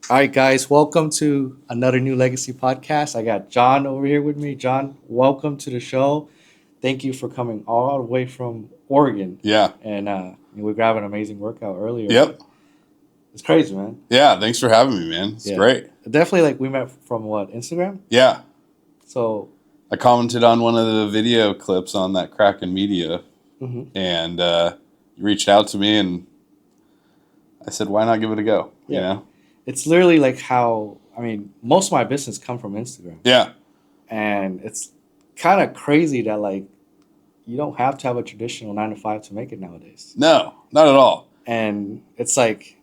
All right, guys, welcome to another New Legacy podcast. I got John over here with me. John, welcome to the show. Thank you for coming all the way from Oregon. Yeah. And we grabbed an amazing workout earlier. Yep. It's crazy, man. Yeah. Thanks for having me, man. It's great. Definitely, like we met from what, Instagram? Yeah. So I commented on one of the video clips on that Kraken Media, and you reached out to me, and I said, "Why not give it a go?" You know? it's literally like how most of my business come from Instagram. Yeah. And it's kind of crazy that like you don't have to have a traditional 9 to 5 to make it nowadays. No, not at all. And it's like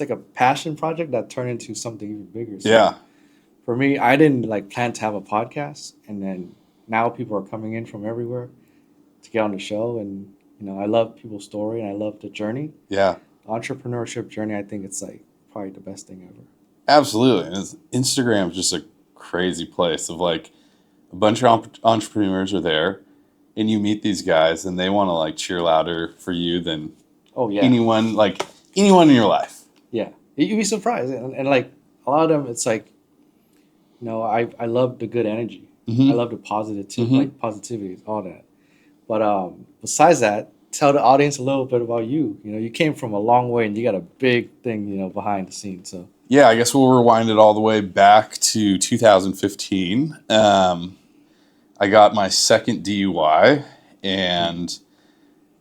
a passion project that turned into something even bigger. So Yeah. for me, I didn't like plan to have a podcast, and then now people are coming in from everywhere to get on the show, and I love people's story and I love the journey. Yeah. Entrepreneurship journey, I think it's like probably the best thing ever. Absolutely. And Instagram is just a crazy place of like a bunch of entrepreneurs are there, and you meet these guys, and they want to like cheer louder for you than Oh yeah, anyone in your life. yeah. You'd be surprised, and like a lot of them, it's like I love the good energy. I love the positivity, all that. But besides that, tell the audience a little bit about you. You came from a long way, and you got a big thing, behind the scenes. So Yeah, I guess we'll rewind it all the way back to 2015. I got my second DUI and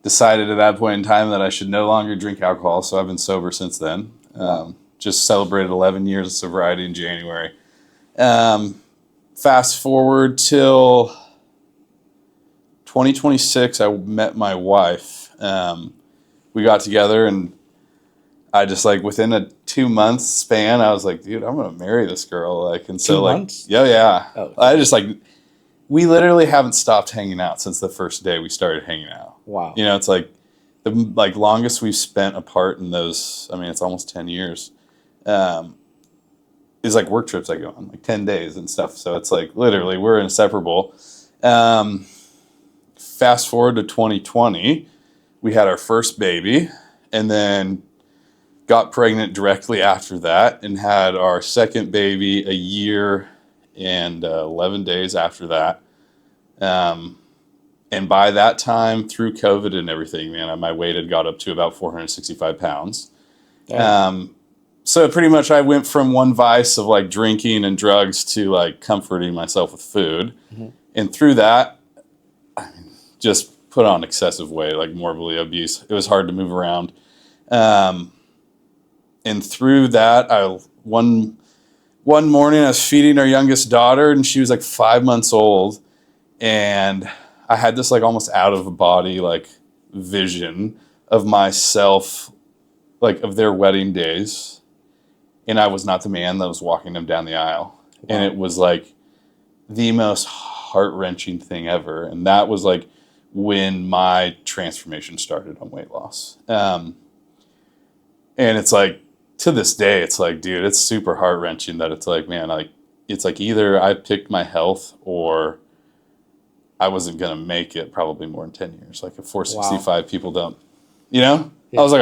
decided at that point in time that I should no longer drink alcohol. So I've been sober since then. Just celebrated 11 years of sobriety in January. Fast forward till 2026, I met my wife. We got together, and I just like within a 2 month span, I was like, dude, I'm gonna marry this girl. Like, and so 2 like, months? yeah. Oh. I just like, we literally haven't stopped hanging out since the first day we started hanging out. Wow. It's like the longest we've spent apart in those. I mean, it's almost 10 years. Is like work trips I go on, like 10 days and stuff. So it's like literally we're inseparable. Fast forward to 2020, we had our first baby, and then got pregnant directly after that, and had our second baby a year and 11 days after that. And by that time, through COVID and everything, man, my weight had got up to about 465 pounds. So pretty much I went from one vice of like drinking and drugs to like comforting myself with food. And through that, I just put on excessive weight, like morbidly obese. It was hard to move around. And through that, one morning I was feeding our youngest daughter, and she was like 5 months old. And I had this like almost out of body like vision of myself, like of their wedding days. And I was not the man that was walking them down the aisle. Wow. And it was like the most heart-wrenching thing ever. And that was like when my transformation started on weight loss. And it's like, to this day, it's like, dude, it's super heart-wrenching that it's like, man, like, it's like either I picked my health or I wasn't going to make it probably more than 10 years. Like, at 465, people don't, Yeah. I was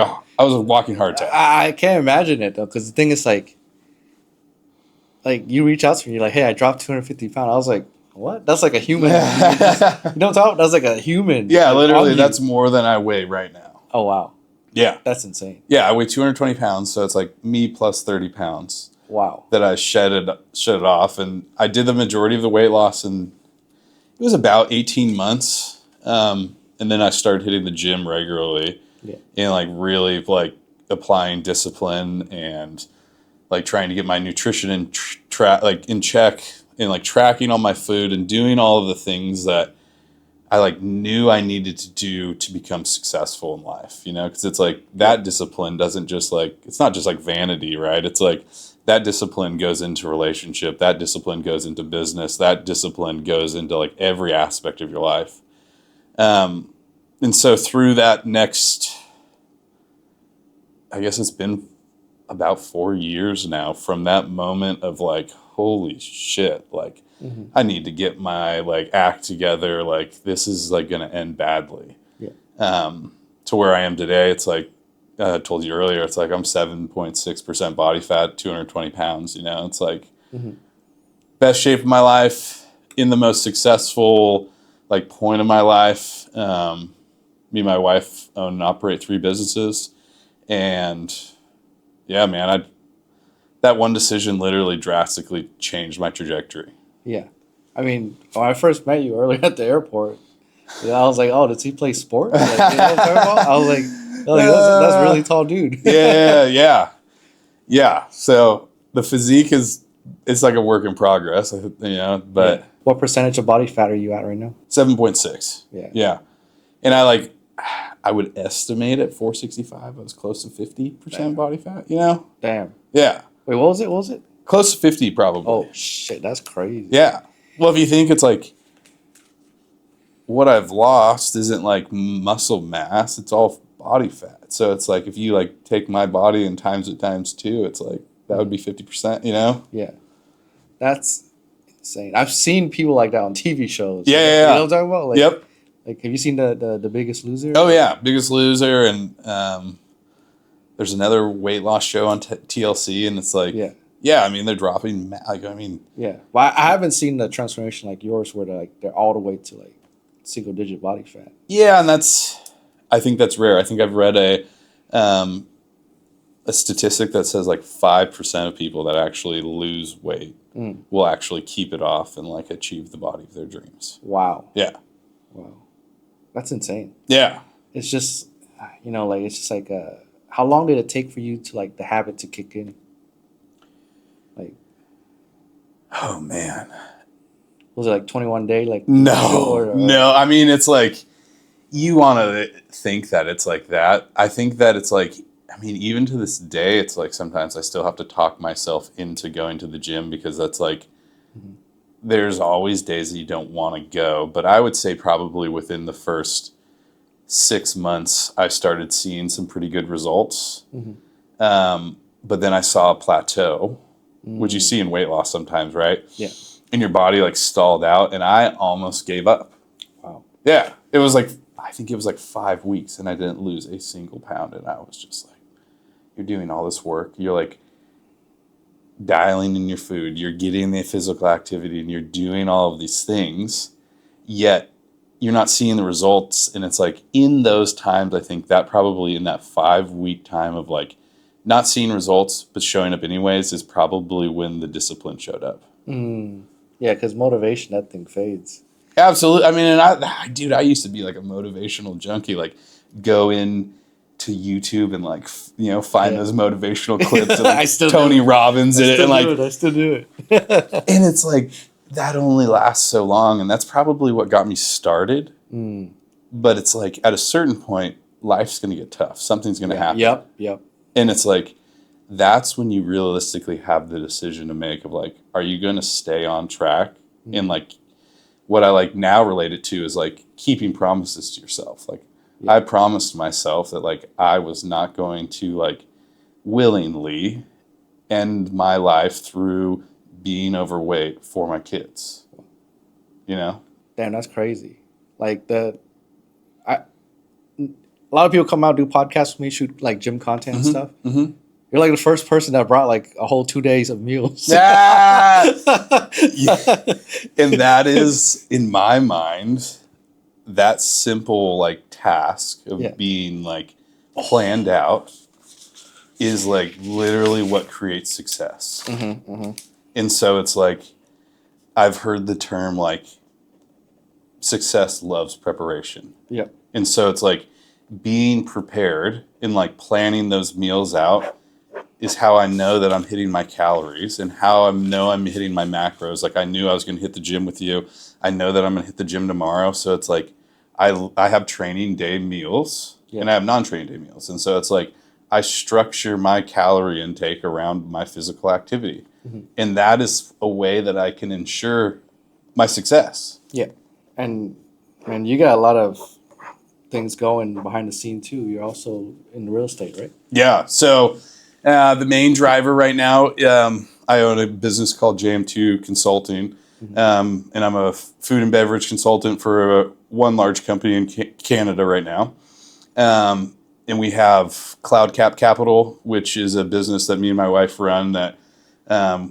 a walking heart attack. I can't imagine it though, because the thing is like you reach out to me, you're like, hey, I dropped 250 pounds. I was like, what? That's like a human. That's like a human. Yeah, like, literally, that's more than I weigh right now. Oh wow. Yeah, that's insane. Yeah, I weigh 220 pounds, so it's like me plus 30 pounds. Wow. That I shedded off, and I did the majority of the weight loss, and it was about 18 months, and then I started hitting the gym regularly. Yeah. And like really like applying discipline and like trying to get my nutrition in check, and like tracking all my food and doing all of the things that I like knew I needed to do to become successful in life, because it's like that discipline doesn't just like, it's not just like vanity, right? It's like that discipline goes into relationship, that discipline goes into business, that discipline goes into like every aspect of your life. And so through that next, I guess it's been about 4 years now from that moment of like, holy shit, like I need to get my like act together. Like this is like going to end badly. Yeah. To where I am today, it's like told you earlier, it's like I'm 7.6% body fat, 220 pounds. You know, it's like best shape of my life, in the most successful like point of my life. Me and my wife own and operate 3 businesses, and yeah, man, that one decision literally drastically changed my trajectory. Yeah. I mean, when I first met you earlier at the airport, I was like, "Oh, does he play sport?" Like, you know what I'm talking about? I was like, "Oh, that's a really tall dude." Yeah. So the physique it's like a work in progress, you know. But Yeah. What percentage of body fat are you at right now? 7.6. Yeah. Yeah, and I would estimate at 465, I was close to 50% body fat. You know. Damn. Yeah. Wait, what was it? What was it? Close to 50, probably. Oh shit, that's crazy. Yeah. Well, if you think it's like what I've lost isn't like muscle mass, it's all body fat. So it's like if you like take my body and times it times 2, it's like that would be 50%, you know? Yeah. That's insane. I've seen people like that on TV shows. Yeah, like, yeah, You yeah. know what I'm talking about? Like, Yep. Like, have you seen the Biggest Loser? Oh yeah, Biggest Loser, and there's another weight loss show on TLC, and it's like I mean they're dropping Yeah. Well, I haven't seen the transformation like yours where they're all the way to like single digit body fat. Yeah, and I think that's rare. I think I've read a statistic that says like 5% of people that actually lose weight will actually keep it off and like achieve the body of their dreams. Wow. Yeah. Wow. That's insane. Yeah. It's just, like, it's just like, how long did it take for you to like the habit to kick in? Like, oh man. Was it like 21 day? Like, no. I mean, it's like, you want to think that it's like that. I think that it's like, I mean, even to this day, it's like sometimes I still have to talk myself into going to the gym because that's like, there's always days that you don't want to go. But I would say probably within the first 6 months, I started seeing some pretty good results. But then I saw a plateau, which you see in weight loss sometimes, right? Yeah. And your body like stalled out, and I almost gave up. Wow. Yeah. It was like, I think it was like 5 weeks, and I didn't lose a single pound. And I was just like, you're doing all this work. You're like dialing in your food. You're getting the physical activity, and you're doing all of these things, yet you're not seeing the results. And it's like in those times, I think that probably in that 5 week time of like not seeing results, but showing up anyways is probably when the discipline showed up. Yeah, because motivation, that thing fades. Absolutely. I mean, and I used to be like a motivational junkie, like go in to YouTube and like, find those motivational clips of like Tony Robbins in it. And like, I still do it. and it's like, that only lasts so long. And that's probably what got me started. But it's like at a certain point, life's going to get tough. Something's going to happen. Yep. And it's like, that's when you realistically have the decision to make of like, are you going to stay on track? And like, what I like now relate it to is like keeping promises to yourself. Like I promised myself that like I was not going to like willingly end my life through being overweight for my kids. Damn, that's crazy. Like a lot of people come out, do podcasts with me, shoot like gym content and stuff. You're like the first person that brought like a whole 2 days of meals. Yeah. And that is, in my mind, that simple like task of being like planned out is like literally what creates success. And so it's like, I've heard the term like success loves preparation. Yep. And so it's like being prepared and like planning those meals out is how I know that I'm hitting my calories and how I know I'm hitting my macros. Like I knew I was going to hit the gym with you. I know that I'm going to hit the gym tomorrow. So it's like I have training day meals and I have non-training day meals. And so it's like I structure my calorie intake around my physical activity. And that is a way that I can ensure my success. Yeah. And you got a lot of things going behind the scene too. You're also in real estate, right? Yeah. So the main driver right now, I own a business called JM2 Consulting, and I'm a food and beverage consultant for one large company in Canada right now. and we have Cloud Cap Capital, which is a business that me and my wife run that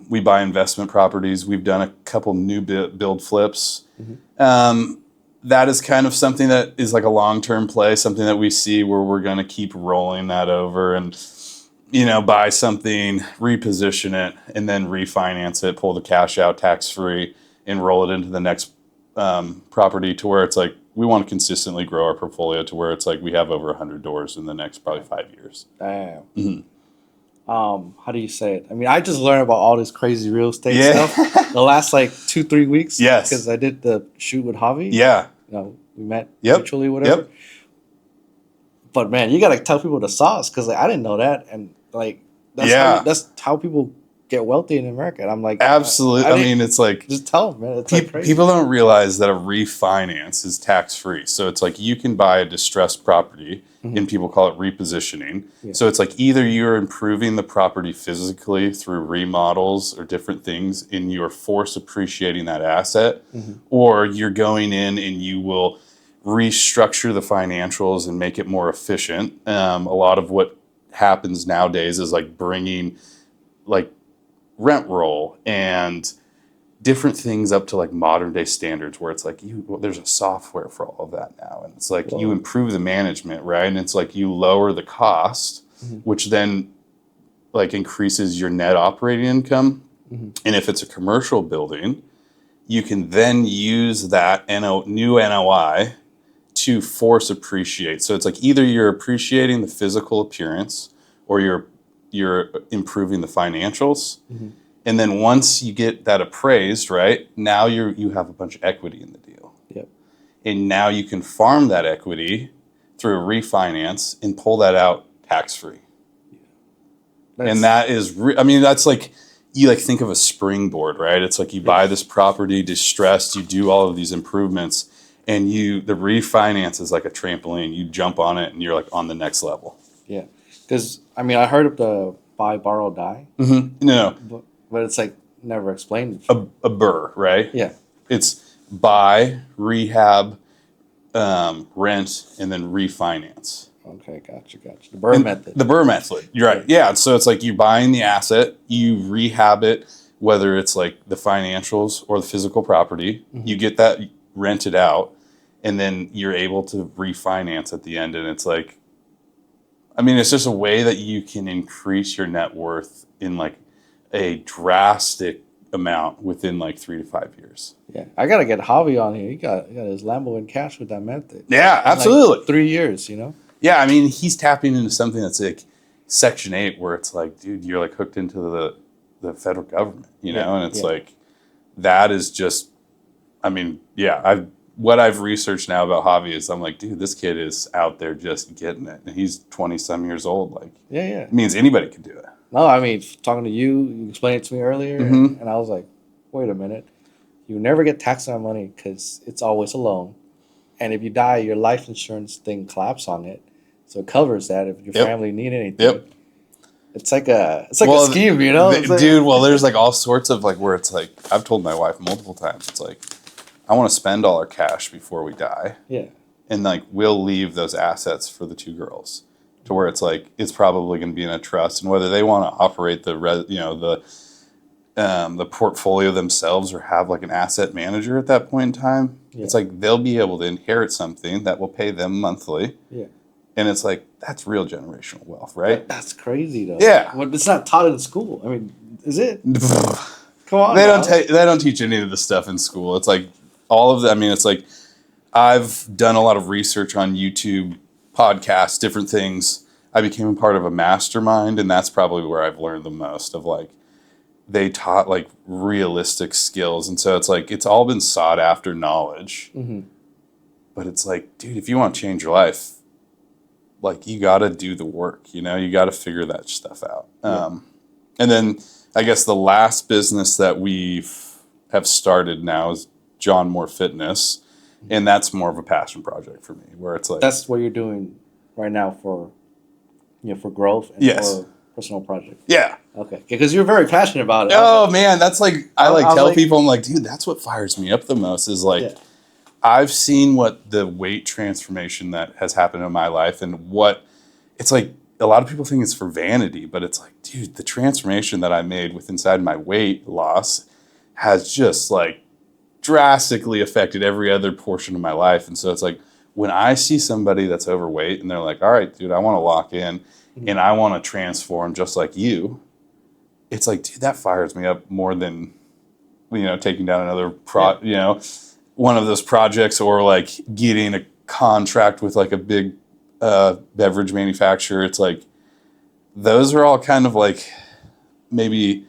we buy investment properties. We've done a couple new build flips. That is kind of something that is like a long-term play, something that we see where we're going to keep rolling that over and, buy something, reposition it, and then refinance it, pull the cash out tax-free, and roll it into the next property to where it's like we want to consistently grow our portfolio to where it's like we have over 100 doors in the next probably 5 years. Damn. How do you say it? I mean, I just learned about all this crazy real estate stuff the last like 2-3 weeks. Yes. Because I did the shoot with Javi. Yeah. We met mutually, whatever. Yep. But man, you gotta tell people the sauce because I didn't know that, and like that's how people get wealthy in America. And I'm like, absolutely. I mean, it's like just tell them, man. It's like crazy. People don't realize that a refinance is tax free. So it's like you can buy a distressed property, and people call it repositioning. Yeah. So it's like either you're improving the property physically through remodels or different things, and you're force appreciating that asset, or you're going in and you will restructure the financials and make it more efficient. A lot of what happens nowadays is like bringing like rent roll and different things up to like modern day standards where it's like there's a software for all of that now, and it's like you improve the management, right? And it's like you lower the cost, which then like increases your net operating income. And if it's a commercial building, you can then use that new NOI to force appreciate. So it's like either you're appreciating the physical appearance or you're improving the financials. And then once you get that appraised, right, now you have a bunch of equity in the deal. Yep. And now you can farm that equity through a refinance and pull that out tax-free. And that is, that's like, you like think of a springboard, right? It's like you buy this property distressed, you do all of these improvements, and the refinance is like a trampoline. You jump on it and you're like on the next level. Yeah. Because, I mean, I heard of the buy, borrow, die. No. But it's like never explained. A BRRRR, right? Yeah. It's buy, rehab, rent, and then refinance. Okay, gotcha. The BRRRR method. The BRRRR method, you're right. Yeah, so it's like you're buying the asset, you rehab it, whether it's like the financials or the physical property, you get that rented out, and then you're able to refinance at the end. And it's like, I mean, it's just a way that you can increase your net worth in like a drastic amount within like 3 to 5 years. Yeah, I gotta get Javi on here. He got his Lambo in cash with that method. Yeah, absolutely. Like 3 years, Yeah, I mean, he's tapping into something that's like Section 8, where it's like, dude, you're like hooked into the federal government, and it's like, that is just, I mean, what I've researched now about Javi is I'm like, dude, this kid is out there just getting it. And he's 20-some years old. Like, it means anybody can do it. No, I mean, talking to you explained it to me earlier, and I was like, wait a minute. You never get taxed on money because it's always a loan. And if you die, your life insurance thing claps on it. So it covers that if your family need anything. It's like a scheme, Dude, well, there's like all sorts of like where it's like, I've told my wife multiple times, it's like, I want to spend all our cash before we die. Yeah. And like, we'll leave those assets for the 2 girls to where it's like, it's probably going to be in a trust, and whether they want to operate the portfolio themselves or have like an asset manager at that point in time, it's like, they'll be able to inherit something that will pay them monthly. Yeah. And it's like, that's real generational wealth, right? That's crazy though. Yeah. Well, it's not taught in school. I mean, is it? Come on. They don't teach any of this stuff in school. It's like all of the, I mean, it's like, I've done a lot of research on YouTube, podcasts, different things. I became a part of a mastermind, and that's probably where I've learned the most of like, they taught like realistic skills. And so it's like, it's all been sought after knowledge, but it's like, dude, if you want to change your life, like you got to do the work, you got to figure that stuff out. And then I guess the last business that have started now is John Moore Fitness. And that's more of a passion project for me, where it's like, that's what you're doing right now for growth and for personal projects. Yeah. Okay. Because you're very passionate about it. Oh man, that's like, I tell people, I'm like, dude, that's what fires me up the most is like, I've seen what the weight transformation that has happened in my life and what it's like a lot of people think it's for vanity, but it's like, dude, the transformation that I made with inside my weight loss has just like drastically affected every other portion of my life. And so it's like when I see somebody that's overweight and they're like, all right, dude, I want to lock in and I want to transform just like you. It's like, dude, that fires me up more than, taking down another one of those projects or like getting a contract with like a big beverage manufacturer. It's like, those are all kind of like maybe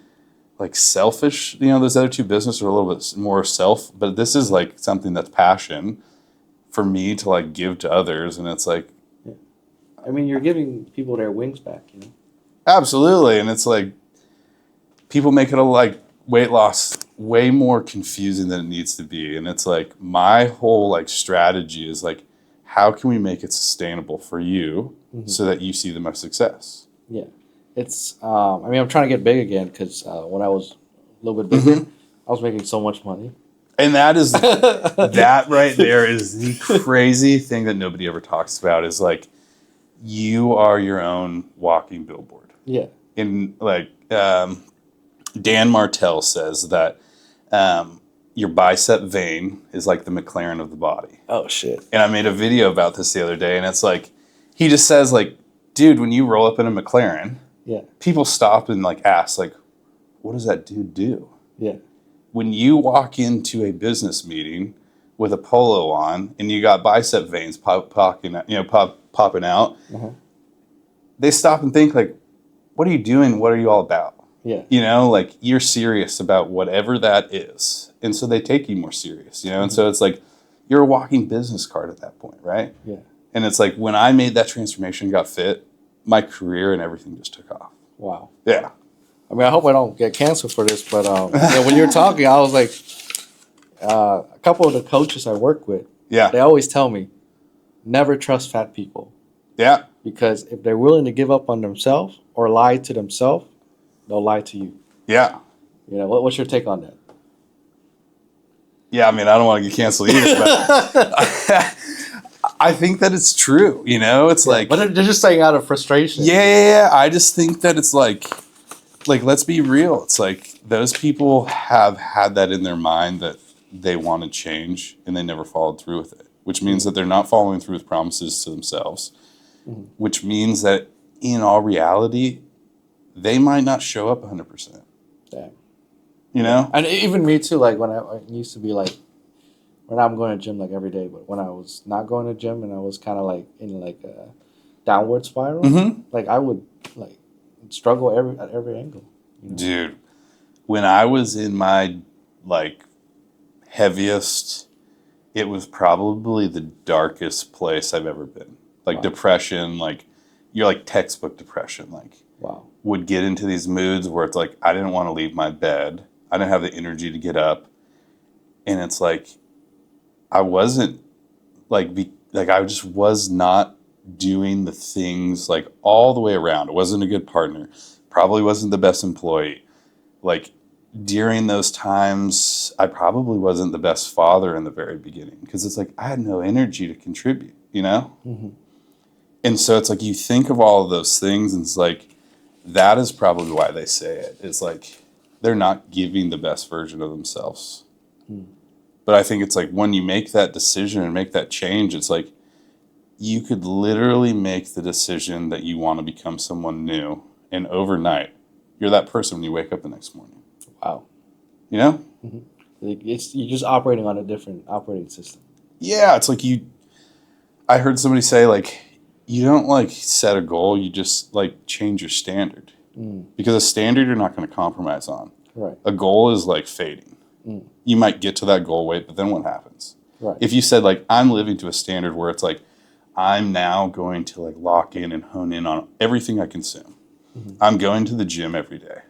like selfish, those other two businesses are a little bit more self, but this is like something that's passion for me to like give to others. And it's like, I mean, you're giving people their wings back, Absolutely. And it's like, people make it a like weight loss way more confusing than it needs to be. And it's like, my whole like strategy is like, how can we make it sustainable for you so that you see the most success? Yeah. It's, I'm trying to get big again because when I was a little bit bigger, I was making so much money. And that is, that right there is the crazy thing that nobody ever talks about is like, you are your own walking billboard. Yeah. And like, Dan Martell says that your bicep vein is like the McLaren of the body. Oh, shit. And I made a video about this the other day, and it's like, he just says like, dude, when you roll up in a McLaren, people stop and like ask like, what does that dude do? Yeah. When you walk into a business meeting with a polo on and you got bicep veins popping out, they stop and think like, what are you doing? What are you all about? Yeah. Like you're serious about whatever that is. And so they take you more serious, And so it's like, you're a walking business card at that point, right? Yeah. And it's like, when I made that transformation, got fit, my career and everything just took off. Wow. Yeah. I mean, I hope I don't get canceled for this, but when you're talking, I was like, a couple of the coaches I work with, they always tell me, never trust fat people. Yeah. Because if they're willing to give up on themselves or lie to themselves, they'll lie to you. Yeah. What's your take on that? Yeah, I mean, I don't want to get canceled either, but I think that it's true, It's like... But they're just saying out of frustration. Yeah. I just think that it's like, let's be real. It's like, those people have had that in their mind that they want to change, and they never followed through with it, which means that they're not following through with promises to themselves, which means that in all reality, they might not show up 100%. Damn. And even me too, like when I used to be like, when I'm going to gym like every day, but when I was not going to gym and I was kind of like in like a downward spiral, like I would like struggle at every angle. Dude, when I was in my like heaviest, it was probably the darkest place I've ever been. Like depression, like you're like textbook depression, like would get into these moods where it's like, I didn't want to leave my bed. I didn't have the energy to get up. And it's like, I wasn't like, I just was not doing the things like all the way around. It wasn't a good partner. Probably wasn't the best employee. Like during those times, I probably wasn't the best father in the very beginning because it's like, I had no energy to contribute, And so it's like, you think of all of those things and it's like, that is probably why they say it. It's like, they're not giving the best version of themselves. But I think it's like when you make that decision and make that change, it's like you could literally make the decision that you want to become someone new. And overnight, you're that person when you wake up the next morning. Wow. You're just operating on a different operating system. Yeah, it's like I heard somebody say like, you don't like set a goal, you just like change your standard. Because a standard you're not going to compromise on. Right. A goal is like fading. You might get to that goal weight, but then what happens? Right. If you said like, I'm living to a standard where it's like, I'm now going to like lock in and hone in on everything I consume. I'm going to the gym every day.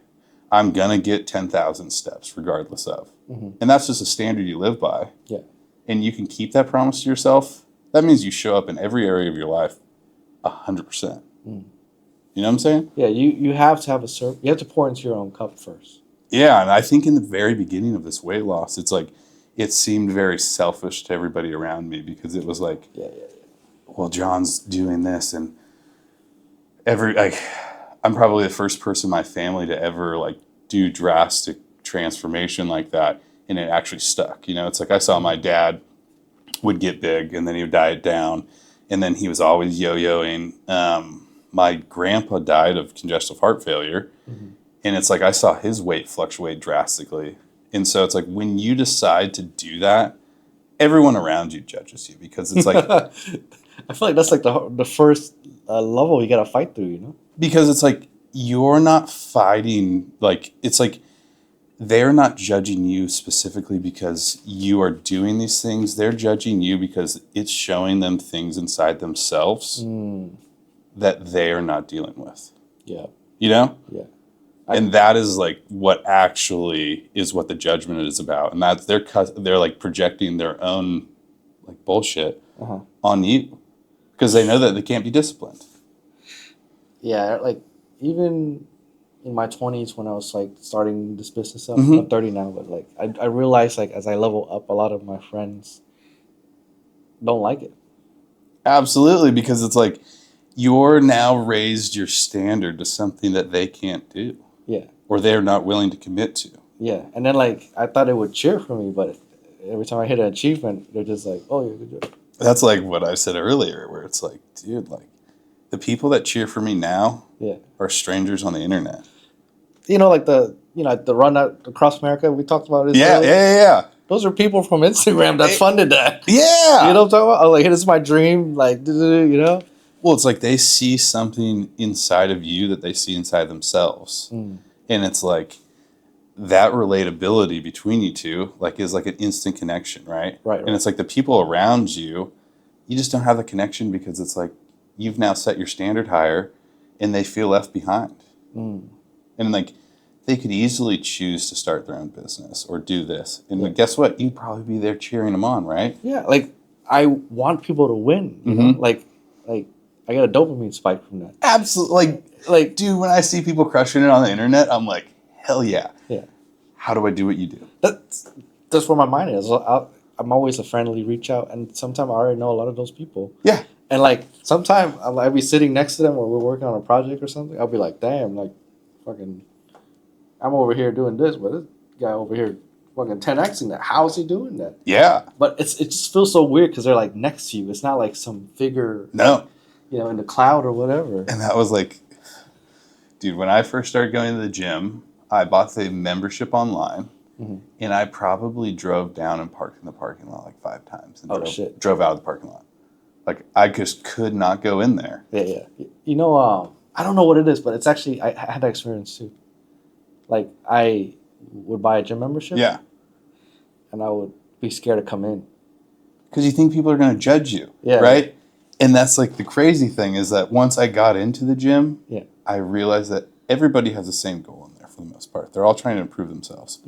I'm going to get 10,000 steps regardless of. And that's just a standard you live by. Yeah. And you can keep that promise to yourself. That means you show up in every area of your life 100%. You know what I'm saying? Yeah, you have to have you have to pour into your own cup first. Yeah, and I think in the very beginning of this weight loss, it's like, it seemed very selfish to everybody around me because it was like, well, John's doing this and I'm probably the first person in my family to ever like do drastic transformation like that, and it actually stuck. You know, it's like I saw my dad would get big, and then he would diet down, and then he was always yo-yoing. My grandpa died of congestive heart failure, and it's like I saw his weight fluctuate drastically. And so it's like when you decide to do that, everyone around you judges you because it's like I feel like that's like the first level you gotta fight through, you know? because it's like you're not fighting, like it's like they're not judging you specifically because you are doing these things. They're judging you because it's showing them things inside themselves that they are not dealing with. Yeah, You know? yeah, And that is like what actually is what the judgment is about. And that's they're like projecting their own like bullshit on you because they know that they can't be disciplined. yeah. Like even in my 20s when I was like starting this business up, I'm 30 now, but like I realized like as I level up, a lot of my friends don't like it. Absolutely, because it's like you're now raised your standard to something that they can't do. Yeah, Or they're not willing to commit to. yeah. And then like I thought it would cheer for me, but every time I hit an achievement, they're just like, "Oh, yeah, good job." That's like what I said earlier, where it's like, dude, like the people that cheer for me now Yeah. are strangers on the internet. You know, like the run out across America we talked about. This Yeah, earlier? yeah. Those are people from Instagram that funded that. Yeah. You know what I'm talking about? I was like, hey, this is my dream. Like, you know? Well, it's like they see something inside of you that they see inside themselves. And it's like that relatability between you two like is like an instant connection, right? Right. And it's like the people around you, you just don't have the connection because it's like you've now set your standard higher and they feel left behind. And like they could easily choose to start their own business or do this. And guess what? You'd probably be there cheering them on, right? Yeah. Like, I want people to win. You know? Like, I got a dopamine spike from that. Absolutely. Like, dude, when I see people crushing it on the internet, I'm like, hell yeah. Yeah. How do I do what you do? That's where my mind is. I'm always a friendly reach out, and sometimes I already know a lot of those people. Yeah. And like sometimes I'll be sitting next to them or we're working on a project or something. I'll be like, damn, like fucking, I'm over here doing this, but this guy over here fucking 10xing that. How is he doing that? Yeah. But it just feels so weird because they're like next to you. It's not like some figure, No. you know, in the cloud or whatever. And that was like, dude, when I first started going to the gym, I bought the membership online. And I probably drove down and parked in the parking lot like 5 times. And drove out of the parking lot. Like, I just could not go in there. Yeah. You know, I don't know what it is, but it's actually, I had that experience too. Like, I would buy a gym membership. Yeah. And I would be scared to come in. Because you think people are going to judge you. Yeah. Right? And that's like the crazy thing is that once I got into the gym, yeah, I realized that everybody has the same goal in there for the most part. They're all trying to improve themselves.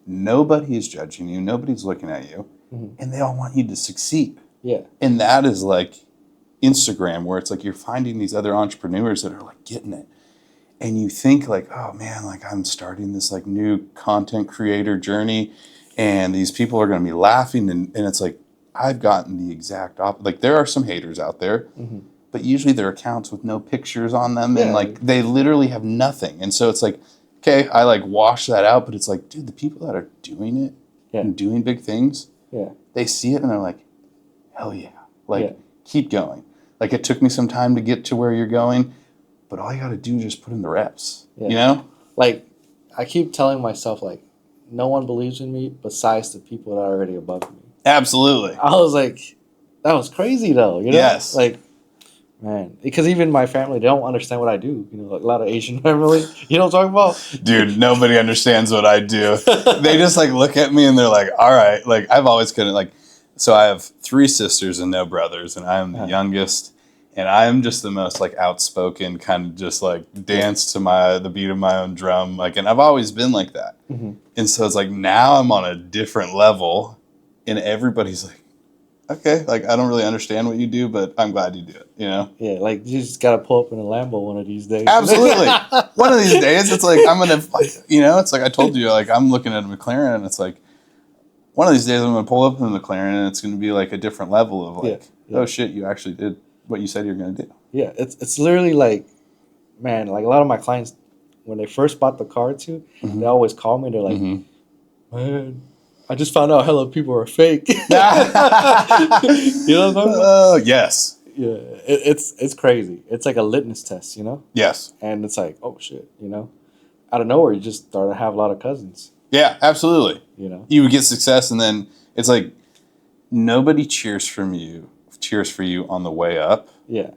Nobody is judging you. Nobody's looking at you. And they all want you to succeed. Yeah. And that is like Instagram, where it's like you're finding these other entrepreneurs that are like getting it. And you think like, oh man, like I'm starting this like new content creator journey and these people are going to be laughing. And it's like, I've gotten the exact opposite. Like there are some haters out there, but usually they're accounts with no pictures on them. And like they literally have nothing. And so it's like, okay, I like wash that out, but it's like, dude, the people that are doing it and doing big things, they see it and they're like, hell yeah. Like, keep going. Like, it took me some time to get to where you're going, but all you got to do is just put in the reps, you know? Like, I keep telling myself, like, no one believes in me besides the people that are already above me. Absolutely. I was like, that was crazy, though, you know? Yes. Like, man, because even my family, they don't understand what I do. You know, like a lot of Asian family. You know what I'm talking about? Dude, nobody understands what I do. They just, like, look at me and they're like, all right. Like, I've always kind of, like, so I have 3 sisters and no brothers, and I am the youngest, and I am just the most like outspoken, kind of just like dance to the beat of my own drum, like, and I've always been like that. And so it's like now I'm on a different level, and everybody's like, okay, like I don't really understand what you do, but I'm glad you do it, you know? Yeah, like you just gotta pull up in a Lambo one of these days. Absolutely. One of these days, it's like I'm gonna, you know, it's like I told you, like I'm looking at a McLaren, and it's like, one of these days I'm going to pull up in the McLaren and it's going to be like a different level of like, oh shit, you actually did what you said you were going to do. Yeah, it's literally like man, like a lot of my clients, when they first bought the car too, they always call me. They're like, man, I just found out hella people are fake. You know what I'm talking about? Yes. Yeah, it's crazy. It's like a litmus test, you know? Yes. And it's like, oh shit, you know? Out of nowhere, you just start to have a lot of cousins, Yeah, absolutely. you know? You would get success, and then it's like nobody cheers for you on the way up, Yeah.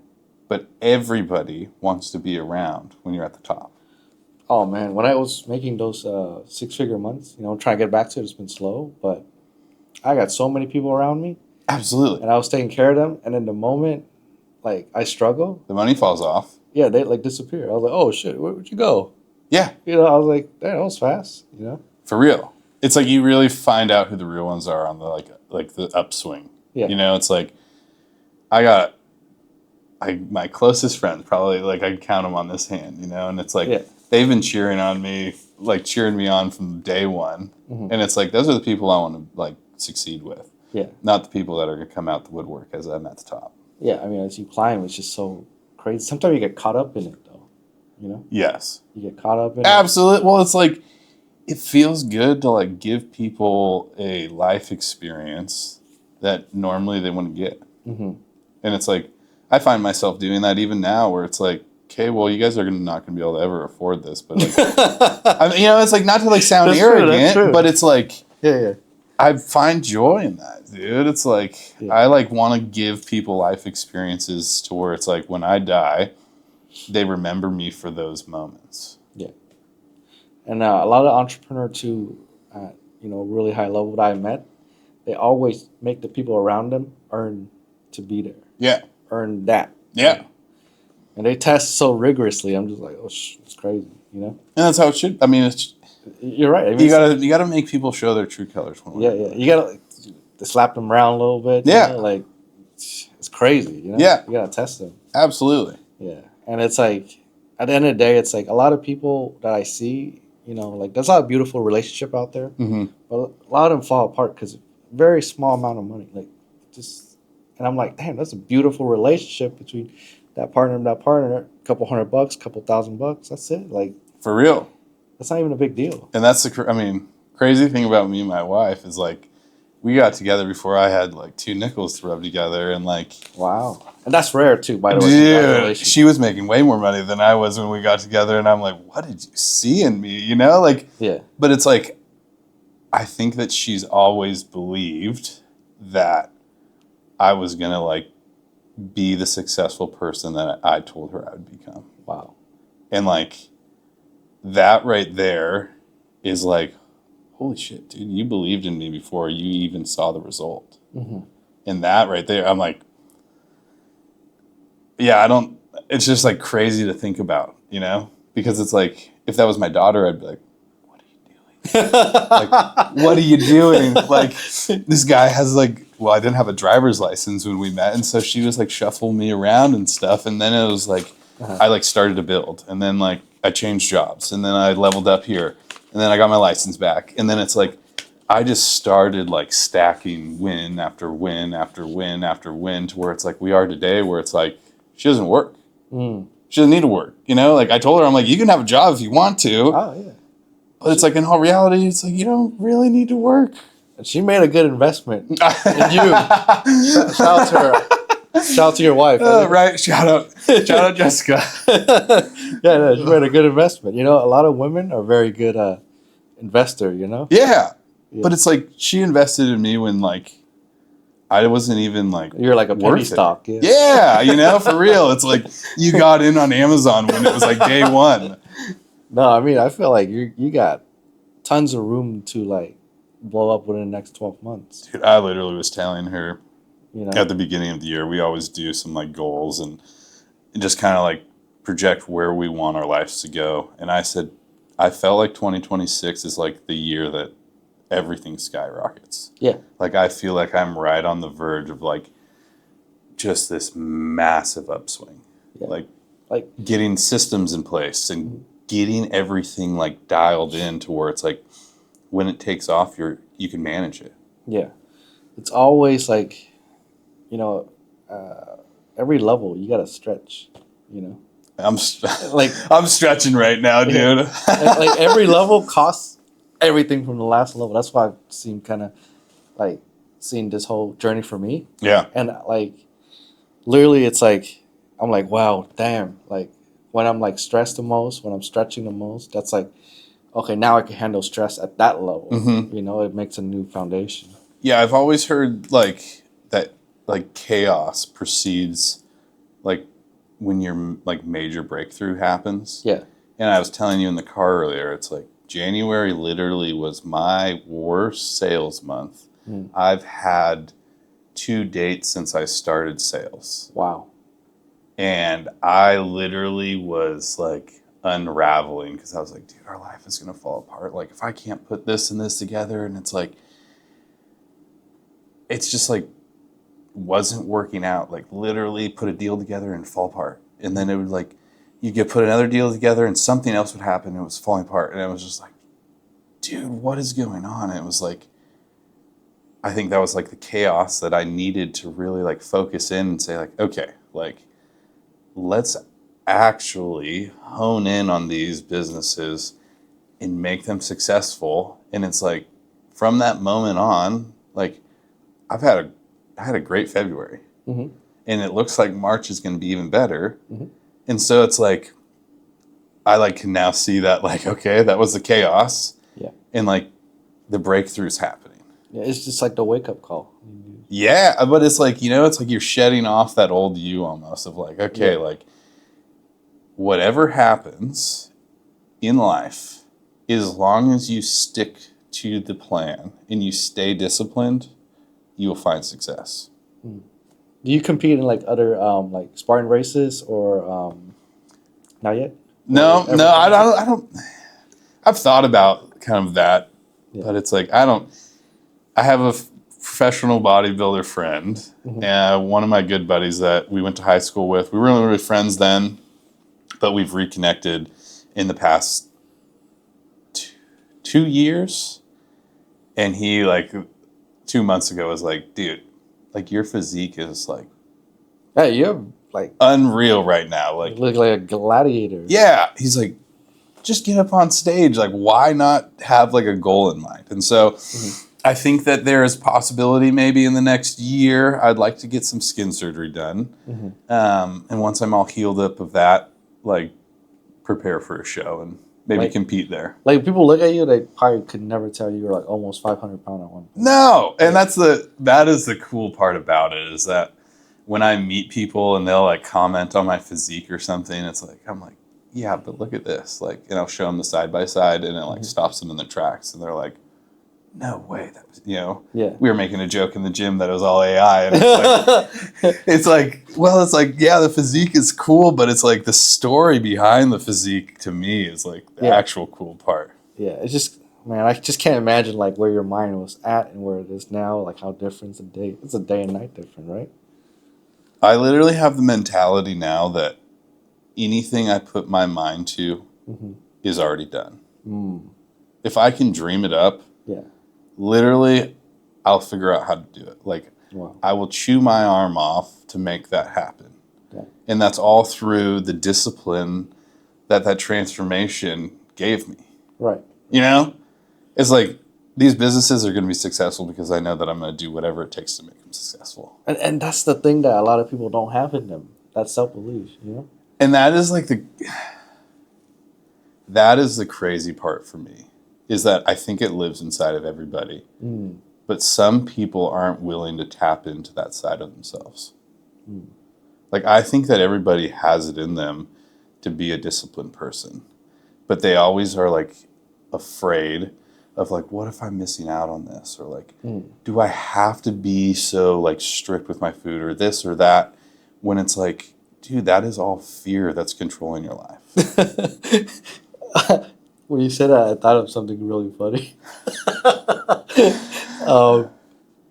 but everybody wants to be around when you're at the top. Oh man, when I was making those 6-figure months, you know, trying to get back to it, it's been slow, but I got so many people around me, Absolutely. and I was taking care of them, and in the moment, like I struggle, The money falls off. yeah, they like disappear. I was like, oh shit, where'd you go? Yeah, You know, I was like, damn, that was fast, you know? for real. It's like you really find out who the real ones are on the like the upswing. Yeah. You know, it's like I my closest friends probably like I can count them on this hand. You know, and it's like Yeah. they've been cheering on me, like cheering me on from day one, and it's like those are the people I want to like succeed with. Yeah. Not the people that are going to come out the woodwork as I'm at the top. Yeah, I mean, as you climb, it's just so crazy. Sometimes you get caught up in it, though, you know? Yes. You get caught up in it. Absolutely. Well, it's like it feels good to like give people a life experience that normally they wouldn't get. Mm-hmm. And it's like I find myself doing that even now, where it's like, okay, well, you guys are not going to be able to ever afford this, but like, I mean, you know, it's like not to like sound That's true, that's arrogant, true. but it's like Yeah. I find joy in that, dude. It's like Yeah. I like want to give people life experiences to where it's like when I die, they remember me for those moments. And a lot of entrepreneurs too, you know, really high level that I met, they always make the people around them earn to be there, Yeah. earn that. Yeah. And they test so rigorously. I'm just like, oh, it's crazy, you know? And that's how it should. I mean, it's You're right. I mean, you gotta make people show their true colors. yeah. You gotta like, slap them around a little bit. Yeah. You know? Like, it's crazy, you know? Yeah. You gotta test them. Absolutely. Yeah. And it's like, at the end of the day, it's like a lot of people that I see, you know, like there's a lot of beautiful relationship out there, Mm-hmm. but a lot of them fall apart because very small amount of money. Like, just, and I'm like, damn, that's a beautiful relationship between that partner and that partner. A couple $100, couple $1,000. That's it. Like, For real. that's not even a big deal. And that's crazy thing about me and my wife is like we got together before I had like 2 nickels to rub together, and like, Wow. And that's rare too, by the way. dude, Congratulations. she was making way more money than I was when we got together, and I'm like, what did you see in me? You know, like, Yeah. but it's like, I think that she's always believed that I was gonna like be the successful person that I told her I would become, Wow. and like that right there is like, holy shit, dude, you believed in me before you even saw the result. Mm-hmm. And that right there, I'm like, yeah, it's just like crazy to think about, you know? Because it's like, if that was my daughter, I'd be like, what are you doing? Like, what are you doing? Like, this guy has like, well, I didn't have a driver's license when we met. And so she was like shuffling me around and stuff. And then it was like, I like started to build. And then like, I changed jobs. And then I leveled up here. And then I got my license back. And then it's like, I just started like stacking win after win after win after win to where it's like we are today, where it's like she doesn't work. Mm. She doesn't need to work. You know, like I told her, I'm like, you can have a job if you want to. Oh, yeah. But it's like in all reality, it's like you don't really need to work. And she made a good investment in you. Shout out to her. Shout out to your wife. Right. Shout out Jessica. Yeah, she made a good investment. You know, a lot of women are very good investor, you know? Yeah. Yeah. But it's like she invested in me when like I wasn't even like You're like a penny worth it. stock. Yeah. Yeah, you know, for real. It's like you got in on Amazon when it was like day one. No, I mean, I feel like you got tons of room to like blow up within the next 12 months. Dude, I literally was telling her You know? at the beginning of the year, we always do some like goals and just kind of like project where we want our lives to go. And I said, I felt like 2026 is like the year that everything skyrockets. Yeah. Like I feel like I'm right on the verge of like just this massive upswing. Yeah. Like getting systems in place and getting everything like dialed in to where it's like when it takes off, you can manage it. Yeah. It's always like, you know, every level you got to stretch, you know? Like I'm stretching right now, dude. like every level costs everything from the last level. That's why I've seen kind of like seeing this whole journey for me. Yeah. And like literally it's like I'm like, wow, damn. Like when I'm like stressed the most, when I'm stretching the most, that's like, okay, now I can handle stress at that level. Mm-hmm. You know, it makes a new foundation. Yeah, I've always heard like that, like chaos precedes like when your like major breakthrough happens. Yeah. And I was telling you in the car earlier, it's like January literally was my worst sales month. Mm. I've had 2 dates since I started sales. Wow. And I literally was like unraveling because I was like, dude, our life is going to fall apart. Like, if I can't put this and this together, and it's just like wasn't working out. Like, literally put a deal together and fall apart. And then it would like, you could put another deal together and something else would happen and it was falling apart. And it was just like, dude, what is going on? And it was like, I think that was like the chaos that I needed to really like focus in and say like, okay, like, let's actually hone in on these businesses and make them successful. And it's like, from that moment on, like, I had a great February. Mm-hmm. And it looks like March is going to be even better. Mm-hmm. And so it's like, I like can now see that like, okay, that was the chaos. Yeah. And like the breakthrough's happening. Yeah, it's just like the wake up call. Yeah, but it's like, it's like you're shedding off that old you almost of like, okay, like whatever happens in life, as long as you stick to the plan and you stay disciplined, you will find success. Do you compete in like other like Spartan races or not yet? No, I don't. I've thought about kind of that, but it's like I have a professional bodybuilder friend, and one of my good buddies that we went to high school with. We weren't really friends then, but we've reconnected in the past 2 years. And he like 2 months ago was like, dude, like your physique is like, hey, you're like unreal right now. Like, you look like a gladiator. yeah, he's like, just get up on stage. Like, why not have like a goal in mind? And so I think that there is possibility maybe in the next year, I'd like to get some skin surgery done. And once I'm all healed up of that, like prepare for a show and maybe compete there. Like people look at you, they probably could never tell you were like almost 500 pounds at one point. No. And that is the cool part about it is that when I meet people and they'll like comment on my physique or something, it's like, I'm like, yeah, but look at this. Like, and I'll show them the side by side and it like stops them in their tracks. And they're like, no way. That was, we were making a joke in the gym that it was all AI. And it's like, yeah, the physique is cool, but it's like the story behind the physique to me is like the actual cool part. Yeah. It's just, man, I just can't imagine like where your mind was at and where it is now, like how different it's a day and night different, right? I literally have the mentality now that anything I put my mind to is already done. If I can dream it up, literally, I'll figure out how to do it. Like, I will chew my arm off to make that happen. Yeah. And that's all through the discipline that transformation gave me. Right. It's like, these businesses are going to be successful because I know that I'm going to do whatever it takes to make them successful. And that's the thing that a lot of people don't have in them. That self-belief, And that is like that is the crazy part for me, is that I think it lives inside of everybody. But some people aren't willing to tap into that side of themselves. Like, I think that everybody has it in them to be a disciplined person. But they always are like afraid of like, what if I'm missing out on this? Or like, do I have to be so like strict with my food or this or that? When it's like, dude, that is all fear that's controlling your life. When you said that, I thought of something really funny.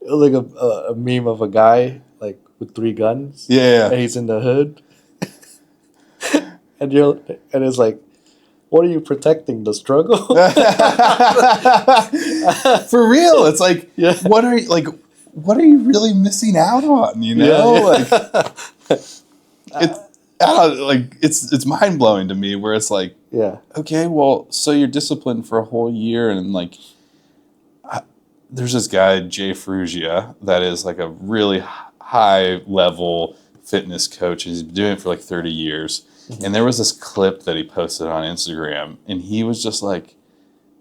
It was like a meme of a guy like with 3 guns. Yeah. And he's in the hood. and it's like, what are you protecting? The struggle? For real. It's like, what are you really missing out on? Yeah. Like, like it's mind blowing to me where it's like, Yeah. okay, well, so you're disciplined for a whole year, and like, there's this guy Jay Ferrugia that is like a really high level fitness coach, and he's been doing it for like 30 years. Mm-hmm. And there was this clip that he posted on Instagram, and he was just like,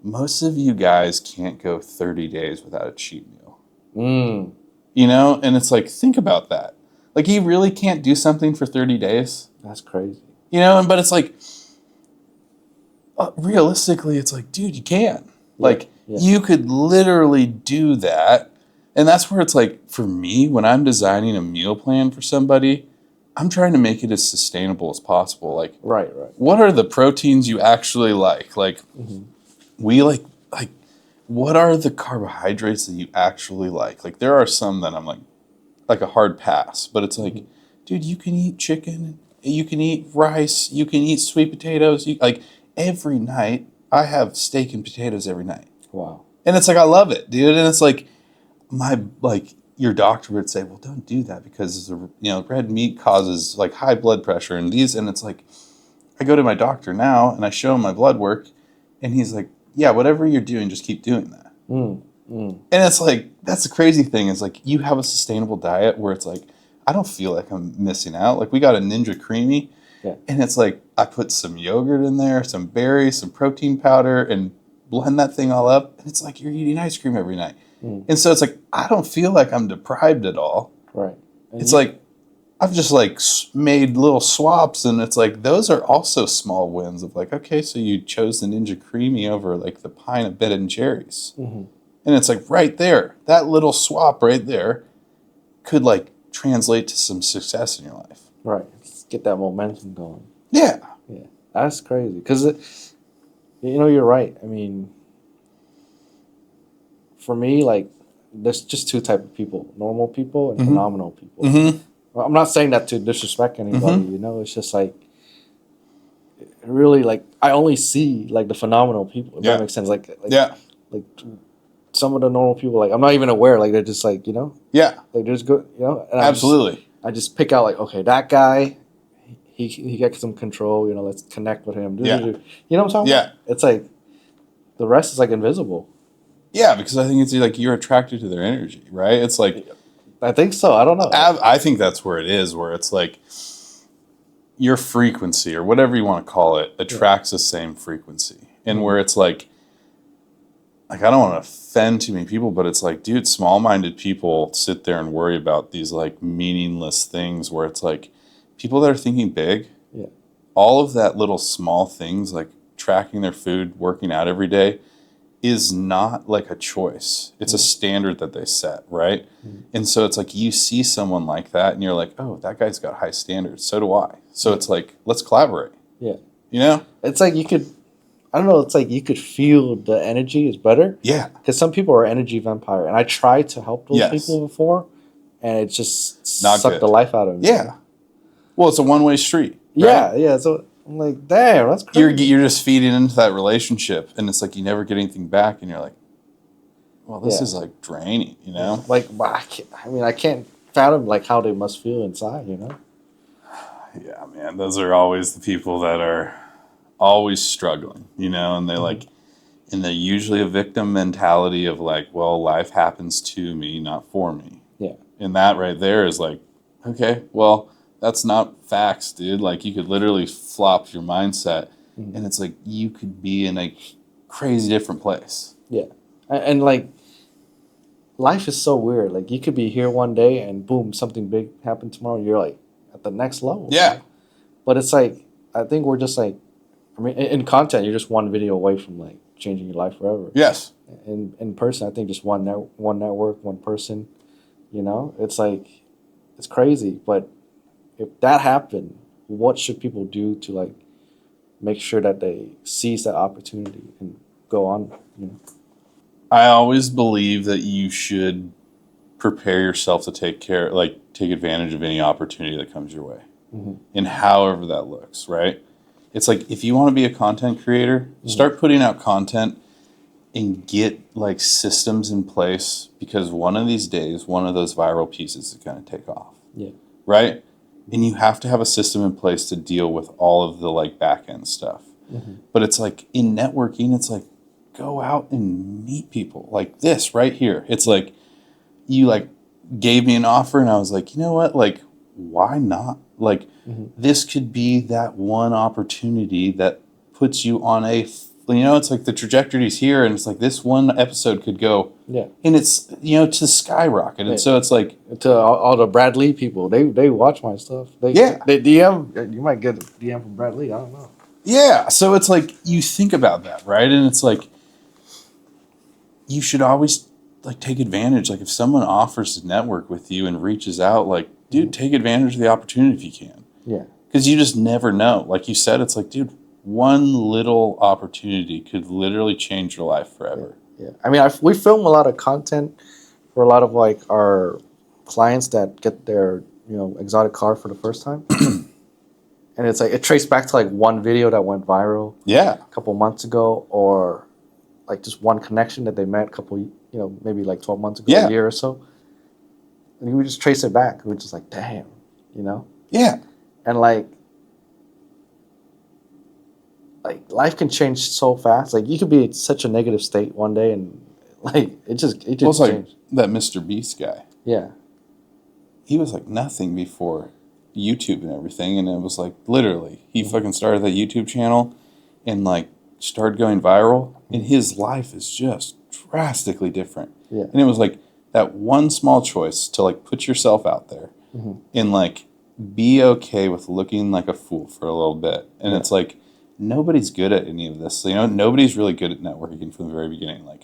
most of you guys can't go 30 days without a cheat meal. Mm. You know, and it's like, think about that. Like, you really can't do something for 30 days. That's crazy. You know, but it's like, realistically, it's like, dude, you can. Like, you could literally do that. And that's where it's like, for me, when I'm designing a meal plan for somebody, I'm trying to make it as sustainable as possible. Like, right. What are the proteins you actually like? Like, we like, what are the carbohydrates that you actually like? Like, there are some that I'm like a hard pass, but it's like, dude, you can eat chicken, you can eat rice, you can eat sweet potatoes. Like, every night, I have steak and potatoes every night. Wow. And it's like, I love it, dude. And it's like, your doctor would say, well, don't do that because red meat causes like high blood pressure and it's like, I go to my doctor now and I show him my blood work, and he's like, yeah, whatever you're doing, just keep doing that. And it's like, that's the crazy thing is like, you have a sustainable diet where it's like, I don't feel like I'm missing out. Like, we got a Ninja Creamy, and it's like, I put some yogurt in there, some berries, some protein powder, and blend that thing all up, and it's like you're eating ice cream every night. And so it's like, I don't feel like I'm deprived at all. Right. It's like, I've just like made little swaps, and it's like, those are also small wins of like, okay, so you chose the Ninja Creamy over like the pint of Ben and Jerry's. And it's like, right there, that little swap right there could like translate to some success in your life. Right. Let's get that momentum going. Yeah. Yeah. That's crazy. Because, you're right. I mean, for me, like, there's just two types of people: normal people and phenomenal people. Well, I'm not saying that to disrespect anybody. It's just like, really, like, I only see like the phenomenal people. If that makes sense. Like some of the normal people, like, I'm not even aware. Like, they're just like, like, they're just good. And Absolutely. I just pick out like, okay, that guy, he gets some control. Let's connect with him. You know what I'm talking about? It's like the rest is like invisible. Yeah, because I think it's like you're attracted to their energy, right? It's like, I think so. I don't know. I think that's where it is, where it's like your frequency or whatever you want to call it attracts the same frequency. And where it's like I don't want to offend too many people, but it's like, dude, small-minded people sit there and worry about these like meaningless things where it's like people that are thinking big, all of that little small things like tracking their food, working out every day, is not like a choice. It's a standard that they set, right? And so it's like you see someone like that and you're like, oh, that guy's got high standards. So do I. So it's like, let's collaborate. Yeah. It's like you could, I don't know, it's like you could feel the energy is better. Yeah. Because some people are energy vampire. And I tried to help those people before, and it just not sucked the life out of me. Yeah. Well, it's a one-way street. Right? Yeah. So I'm like, damn, that's crazy. You're just feeding into that relationship, and it's like you never get anything back, and you're like, well, this is like draining, Like, I can't fathom like how they must feel inside, Yeah, man, those are always the people that are always struggling, and they like, and they're usually a victim mentality of like, well, life happens to me, not for me. Yeah. And that right there is like, okay, well, that's not facts, dude. Like, you could literally flop your mindset, and it's like you could be in a crazy different place. Yeah. And like, life is so weird. Like, you could be here one day and boom, something big happened tomorrow. And you're like at the next level. Yeah. But it's like, I think we're just like, in content, you're just one video away from like changing your life forever. Yes. In person, I think just one network, one person, it's like, it's crazy. But if that happened, what should people do to like make sure that they seize that opportunity and go on? I always believe that you should prepare yourself to take advantage of any opportunity that comes your way, and however that looks. Right? It's like if you want to be a content creator, start putting out content and get like systems in place, because one of these days, one of those viral pieces is going to take off. Yeah. Right? and you have to have a system in place to deal with all of the like back end stuff. But it's like in networking, it's like go out and meet people like this right here. It's like you like gave me an offer and I was like, you know what? Like, why not? Like, this could be that one opportunity that puts you on it's like the trajectory's here and it's like this one episode could go. Yeah. And it's, to skyrocket. And so it's like. To all the Brad Lee people, they watch my stuff. They DM. You might get a DM from Brad Lee. I don't know. Yeah. So it's like you think about that, right? And it's like you should always like take advantage. Like if someone offers to network with you and reaches out, like, dude, take advantage of the opportunity if you can. Yeah. Because you just never know. Like you said, it's like, dude, one little opportunity could literally change your life forever. Yeah. I mean, we film a lot of content for a lot of like our clients that get their exotic car for the first time, and it's like it traced back to like one video that went viral. Yeah. A couple months ago, or like just one connection that they met a couple, maybe like 12 months ago, a year or so. And we just trace it back. We're just like, damn, Yeah. And like life can change so fast. Like you could be in such a negative state one day, and like it just Well, it's changed. like that Mr. Beast guy. Yeah. He was like nothing before YouTube and everything, and it was like literally he fucking started that YouTube channel and like started going viral, and his life is just drastically different. Yeah. And it was like that one small choice to like put yourself out there and like be okay with looking like a fool for a little bit. And it's like nobody's good at any of this. Nobody's really good at networking from the very beginning. Like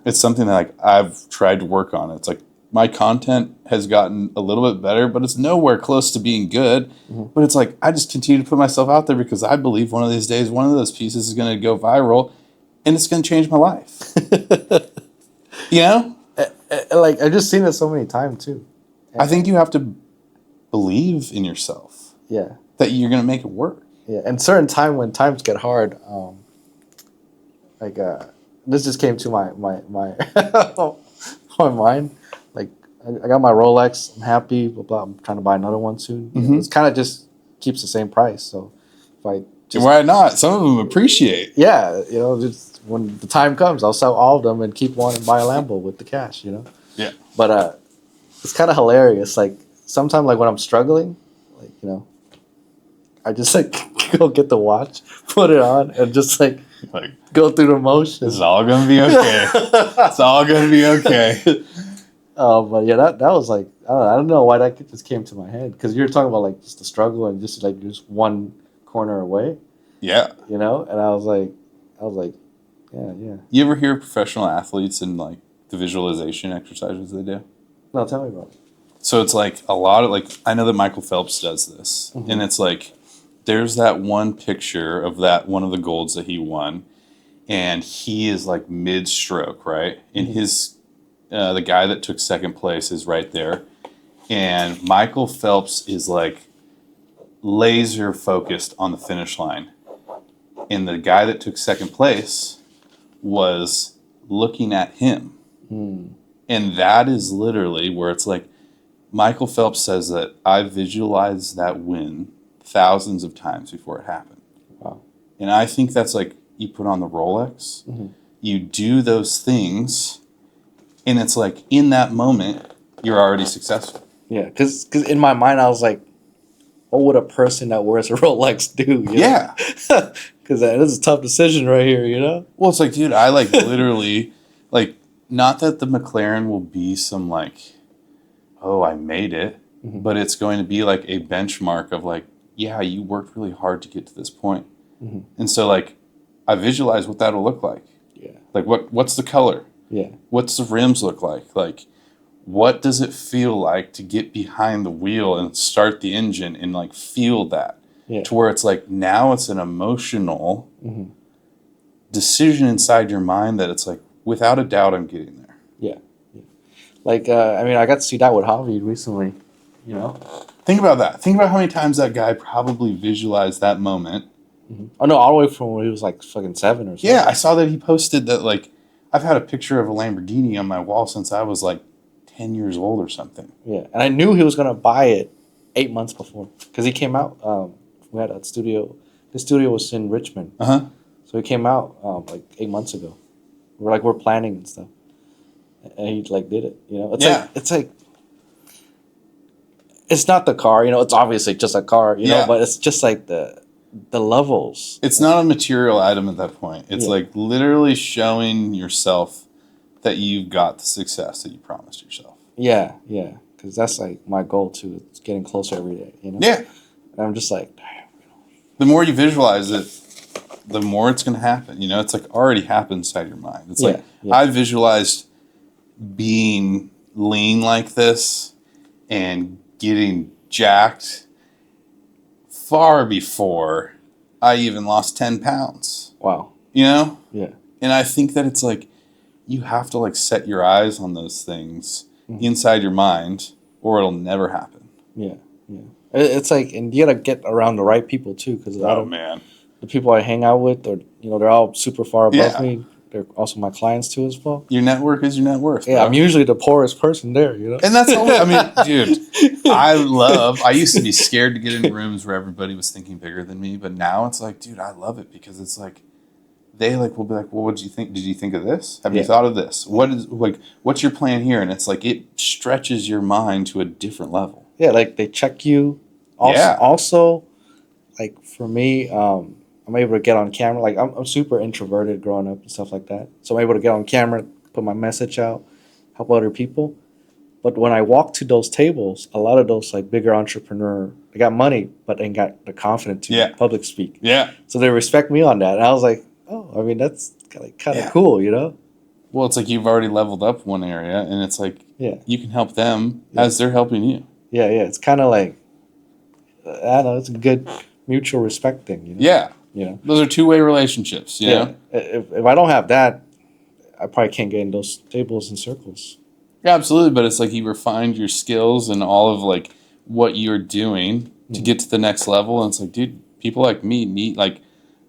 it's something that like I've tried to work on. It's like my content has gotten a little bit better, but it's nowhere close to being good. But it's like I just continue to put myself out there because I believe one of these days one of those pieces is going to go viral and it's going to change my life. Like I just seen it so many times too. I think you have to believe in yourself. Yeah. That you're going to make it work. Yeah, and certain time when times get hard, this just came to my my mind. Like I got my Rolex, I'm happy, blah blah. I'm trying to buy another one soon. It's kind of just keeps the same price. So if I just, why not? Some of them appreciate. Yeah, just when the time comes, I'll sell all of them and keep one and buy a Lambo with the cash. Yeah. But it's kind of hilarious. Like sometimes, like when I'm struggling, like I just like go get the watch, put it on, and just like go through the motions. It's all gonna be okay. It's all gonna be okay. But yeah, that was like I don't know why that just came to my head because you're talking about like just the struggle and just like just one corner away. Yeah. And I was like, yeah. You ever hear professional athletes and like the visualization exercises they do? No, tell me about it. So it's like a lot of like I know that Michael Phelps does this, and it's like there's that one picture of that one of the golds that he won, and he is like mid-stroke, right? And his the guy that took second place is right there, and Michael Phelps is like laser focused on the finish line, and the guy that took second place was looking at him, and that is literally where it's like Michael Phelps says that I visualized that win thousands of times before it happened. Wow. And I think that's like you put on the Rolex, you do those things, and it's like in that moment, you're already successful. Yeah, because in my mind, I was like, what would a person that wears a Rolex do? Yeah. Because this is a tough decision right here, Well, it's like, dude, I like literally, like, not that the McLaren will be some like, oh, I made it, but it's going to be like a benchmark of like, yeah, you worked really hard to get to this point. And so like, I visualize what that'll look like. Yeah. Like what's the color? Yeah. What's the rims look like? Like, what does it feel like to get behind the wheel and start the engine and like feel that? Yeah. To where it's like, now it's an emotional decision inside your mind that it's like, without a doubt, I'm getting there. Yeah. Like, I got to see that with Javi recently, Think about that. Think about how many times that guy probably visualized that moment. Oh, no, all the way from when he was like fucking 7 or something. Yeah, I saw that he posted that, like, I've had a picture of a Lamborghini on my wall since I was like 10 years old or something. Yeah, and I knew he was going to buy it 8 months before, because he came out. We had a studio. The studio was in Richmond, Uh-huh. so he came out like 8 months ago. We're planning and stuff, and he like did it. Yeah. It's not the car. It's obviously just a car. Yeah. But it's just like the levels. It's not a material item at that point. It's Yeah. like literally showing yourself that you've got the success that you promised yourself. Yeah, yeah, because that's like my goal too. It's getting closer every day. Yeah. And I'm just like, damn. The more you visualize it, the more it's going to happen. It's like already happened inside your mind. It's like I visualized being lean like this and getting jacked far before I even lost 10 pounds. Wow. Yeah. And I think that it's like you have to like set your eyes on those things inside your mind or it'll never happen. Yeah. It's like, and you gotta get around the right people too, because Man. the people I hang out with, they're all super far above me. They're also my clients too as well. Your network is your net worth. Yeah, bro. I'm usually the poorest person there. And that's all. I mean, dude, I used to be scared to get in rooms where everybody was thinking bigger than me, but now it's like, dude, I love it because it's like they like will be like, well, what did you think? Did you think of this? Have you thought of this? What's your plan here? And it's like it stretches your mind to a different level. Yeah, like they check you. Also, like for me, I'm able to get on camera. Like I'm super introverted growing up and stuff like that. So I'm able to get on camera, put my message out, help other people. But when I walk to those tables, a lot of those like bigger entrepreneur, they got money, but ain't got the confidence to public speak. Yeah. So they respect me on that. And I was like, oh, I mean, that's kind of cool, Well, it's like you've already leveled up one area, and it's like you can help them as they're helping you. Yeah. It's kind of like, I don't know, it's a good mutual respect thing, Yeah. Those are two-way relationships, you know? If I don't have that, I probably can't get in those tables and circles. Yeah, absolutely. But it's like you refined your skills and all of like what you're doing to get to the next level. And it's like, dude, people like me need like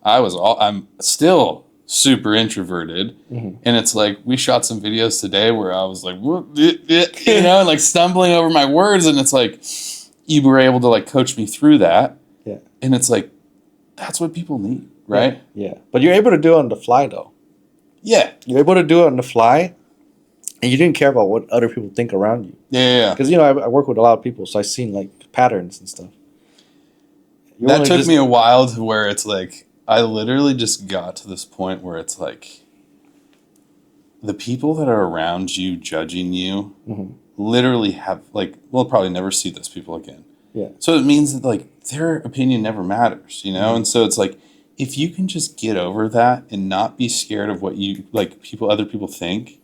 I'm still super introverted. And it's like we shot some videos today where I was like, and like stumbling over my words. And it's like you were able to like coach me through that. Yeah. And it's like that's what people need, right? Yeah. But you're able to do it on the fly though. Yeah. You're able to do it on the fly. And you didn't care about what other people think around you. Yeah. Because, I work with a lot of people, so I've seen, like, patterns and stuff. That took me a while to where it's like, I literally just got to this point where it's like, the people that are around you judging you literally have, like, we'll probably never see those people again. Yeah. So it means that, like, their opinion never matters, And so it's like, if you can just get over that and not be scared of what other people think,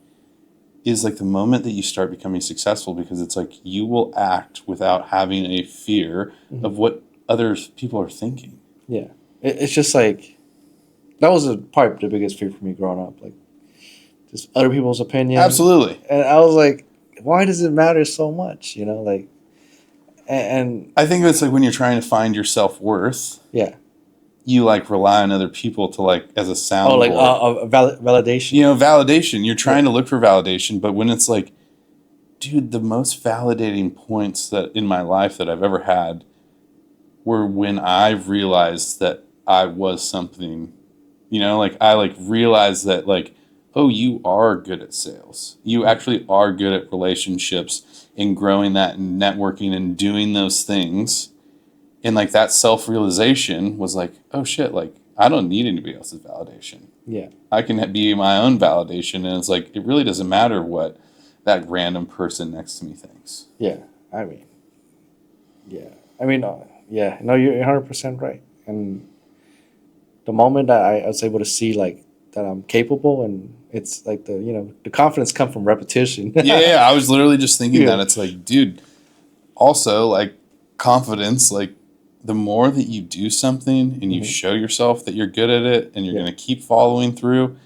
is like the moment that you start becoming successful because it's like you will act without having a fear of what other people are thinking. Yeah. It's just like, that was probably the biggest fear for me growing up. Like, just other people's opinion. Absolutely. And I was like, why does it matter so much? Like, and I think it's like when you're trying to find your self-worth. Yeah. You like rely on other people to like as a soundboard. Oh, like validation. Validation. You're trying to look for validation, but when it's like, dude, the most validating points that in my life that I've ever had were when I realized that I was something. Like I like realized that like, oh, you are good at sales. You actually are good at relationships and growing that and networking and doing those things. And like that self-realization was like, oh shit, like I don't need anybody else's validation. Yeah. I can be my own validation. And it's like, it really doesn't matter what that random person next to me thinks. Yeah. I mean, yeah. No, you're 100% right. And the moment that I was able to see like that I'm capable, and it's like the confidence comes from repetition. Yeah. I was literally just thinking that it's like, dude, also like confidence, like, the more that you do something and you show yourself that you're good at it and you're going to keep following through,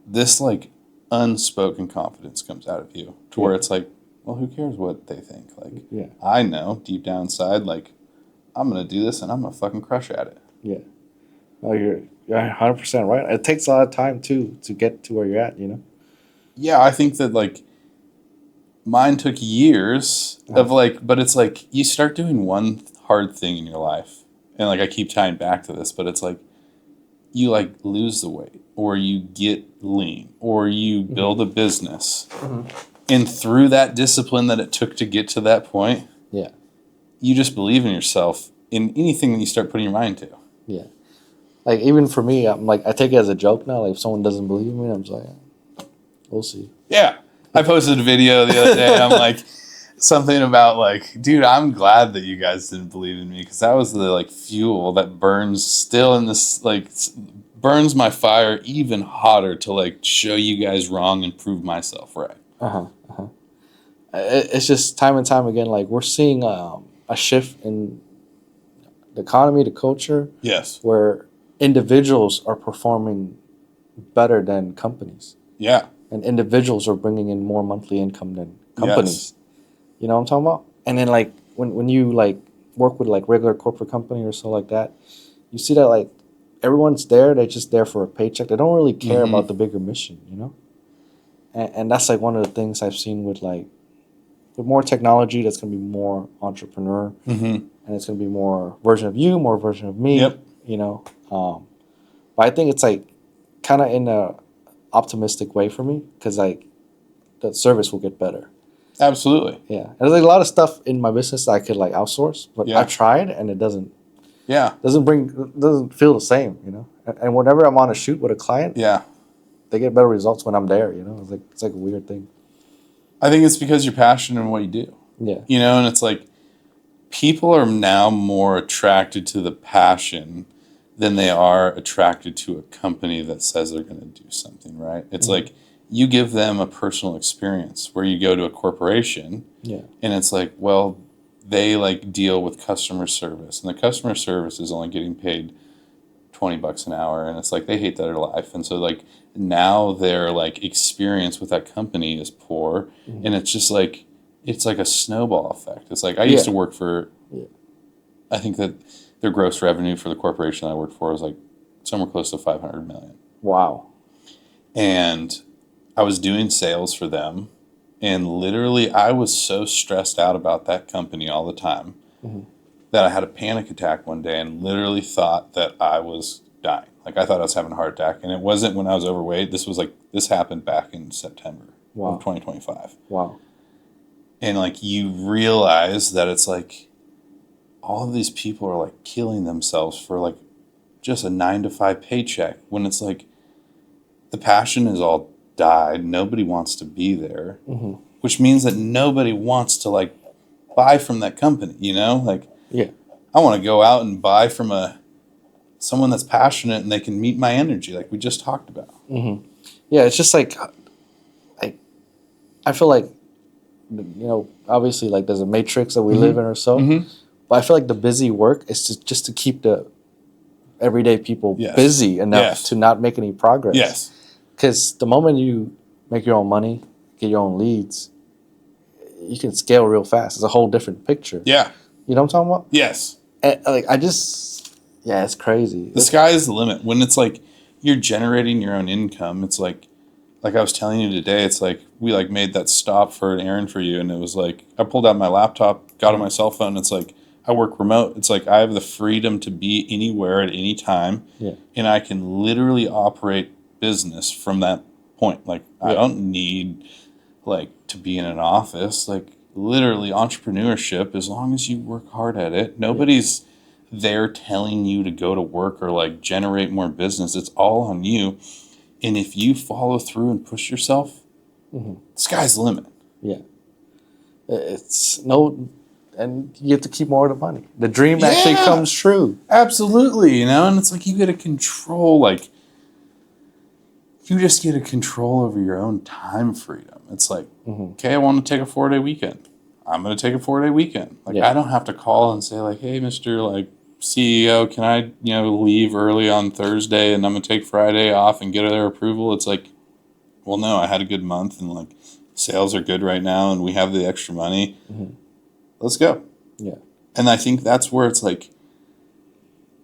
this like unspoken confidence comes out of you to where it's like, well, who cares what they think? Like, I know deep down inside, like, I'm going to do this and I'm going to fucking crush at it. Yeah. No, you're 100% right. It takes a lot of time too to get to where you're at, Yeah, I think that like mine took years of like, but it's like you start doing one hard thing in your life, and like I keep tying back to this, but it's like you like lose the weight, or you get lean, or you build a business, and through that discipline that it took to get to that point, Yeah. you just believe in yourself in anything that you start putting your mind to. Yeah. Like, even for me, I'm like, I take it as a joke now. Like, if someone doesn't believe me, I'm just like, we'll see. Yeah. I posted a video the other day. I'm like, something about like, dude, I'm glad that you guys didn't believe in me, because that was the like fuel that burns still in this, like, burns my fire even hotter to like show you guys wrong and prove myself right. It's just time and time again, like, we're seeing a shift in the economy, the culture, Yes. where individuals are performing better than companies. Yeah. And individuals are bringing in more monthly income than companies. Yes. You know what I'm talking about? And then, like, when you like work with like regular corporate company or so like that, you see that like everyone's there, they're just there for a paycheck. They don't really care about the bigger mission, you know? And that's like one of the things I've seen with like with more technology, that's gonna be more entrepreneur, and it's gonna be more version of you, more version of me. Yep. You know? But I think it's like kind of in a optimistic way for me, because like the service will get better. Absolutely. Yeah, and there's like a lot of stuff in my business that I could like outsource, but Yeah. I've tried and it doesn't Yeah. doesn't feel the same, you know. And whenever I'm on a shoot with a client, Yeah. they get better results when I'm there, you know. It's like a weird thing. I think it's because you're passionate in what you do. Yeah, You know, and it's like people are now more attracted to the passion than they are attracted to a company that says they're going to do something, right? It's like you give them a personal experience, where you go to a corporation yeah, and it's like, well, they like deal with customer service, and the customer service is only getting paid $20 an hour, and it's like they hate their life, and so like now their like experience with that company is poor, and it's just like it's like a snowball effect. It's like I used to work for, I think that their gross revenue for the corporation that I worked for was like somewhere close to 500 million, wow, and I was doing sales for them, and literally I was so stressed out about that company all the time that I had a panic attack one day and literally thought that I was dying. Like I thought I was having a heart attack, and it wasn't when I was overweight. This happened back in September of 2025. wow, And like you realize that it's like all of these people are like killing themselves for like just a 9 to 5 paycheck, when it's like the passion is all died. Nobody wants to be there, which means that nobody wants to like buy from that company, you know? Like, yeah, I want to go out and buy from someone that's passionate and they can meet my energy, like we just talked about. yeah. It's just like I feel like, you know, obviously like there's a matrix that we live in or so, but I feel like the busy work is just to keep the everyday people busy enough to not make any progress. Yes. Because the moment you make your own money, get your own leads, you can scale real fast. It's a whole different picture. Yeah. You know what I'm talking about? Yes. And, like it's crazy. The sky is the limit. When it's like you're generating your own income, it's like I was telling you today, it's like we like made that stop for an errand for you, and it was like I pulled out my laptop, got on my cell phone, it's like I work remote. It's like I have the freedom to be anywhere at any time, and I can literally operate business from that point. Like I don't need like to be in an office. Like literally entrepreneurship, as long as you work hard at it, nobody's there telling you to go to work or like generate more business. It's all on you. And if you follow through and push yourself, the sky's the limit. Yeah. It's no, and you have to keep more of the money. The dream actually comes true. Absolutely, you know, and it's like you get to control, like, you just get to control over your own time freedom. It's like, okay, I want to take a 4-day weekend. I'm going to take a 4-day weekend. Like, I don't have to call and say, like, hey, Mr. like CEO, can I, leave early on Thursday and I'm going to take Friday off and get their approval? It's like, well, no, I had a good month and like sales are good right now and we have the extra money. Let's go. Yeah. And I think that's where it's like,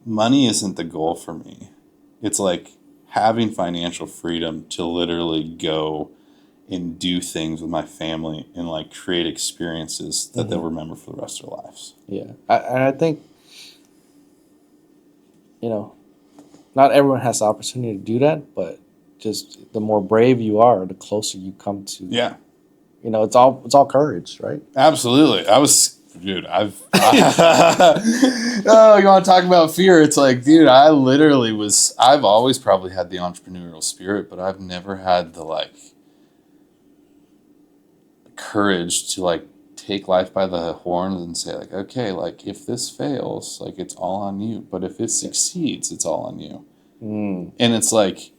money isn't the goal for me. It's like having financial freedom to literally go and do things with my family and like create experiences that they'll remember for the rest of their lives. Yeah. And I think, you know, not everyone has the opportunity to do that, but just the more brave you are, the closer you come to. Yeah, You know, it's all courage, right? absolutely. Dude, oh, you want to talk about fear? It's like, dude, I've always probably had the entrepreneurial spirit, but I've never had the like courage to like take life by the horns and say like, okay, like if this fails, like it's all on you, but if it succeeds, it's all on you. And it's like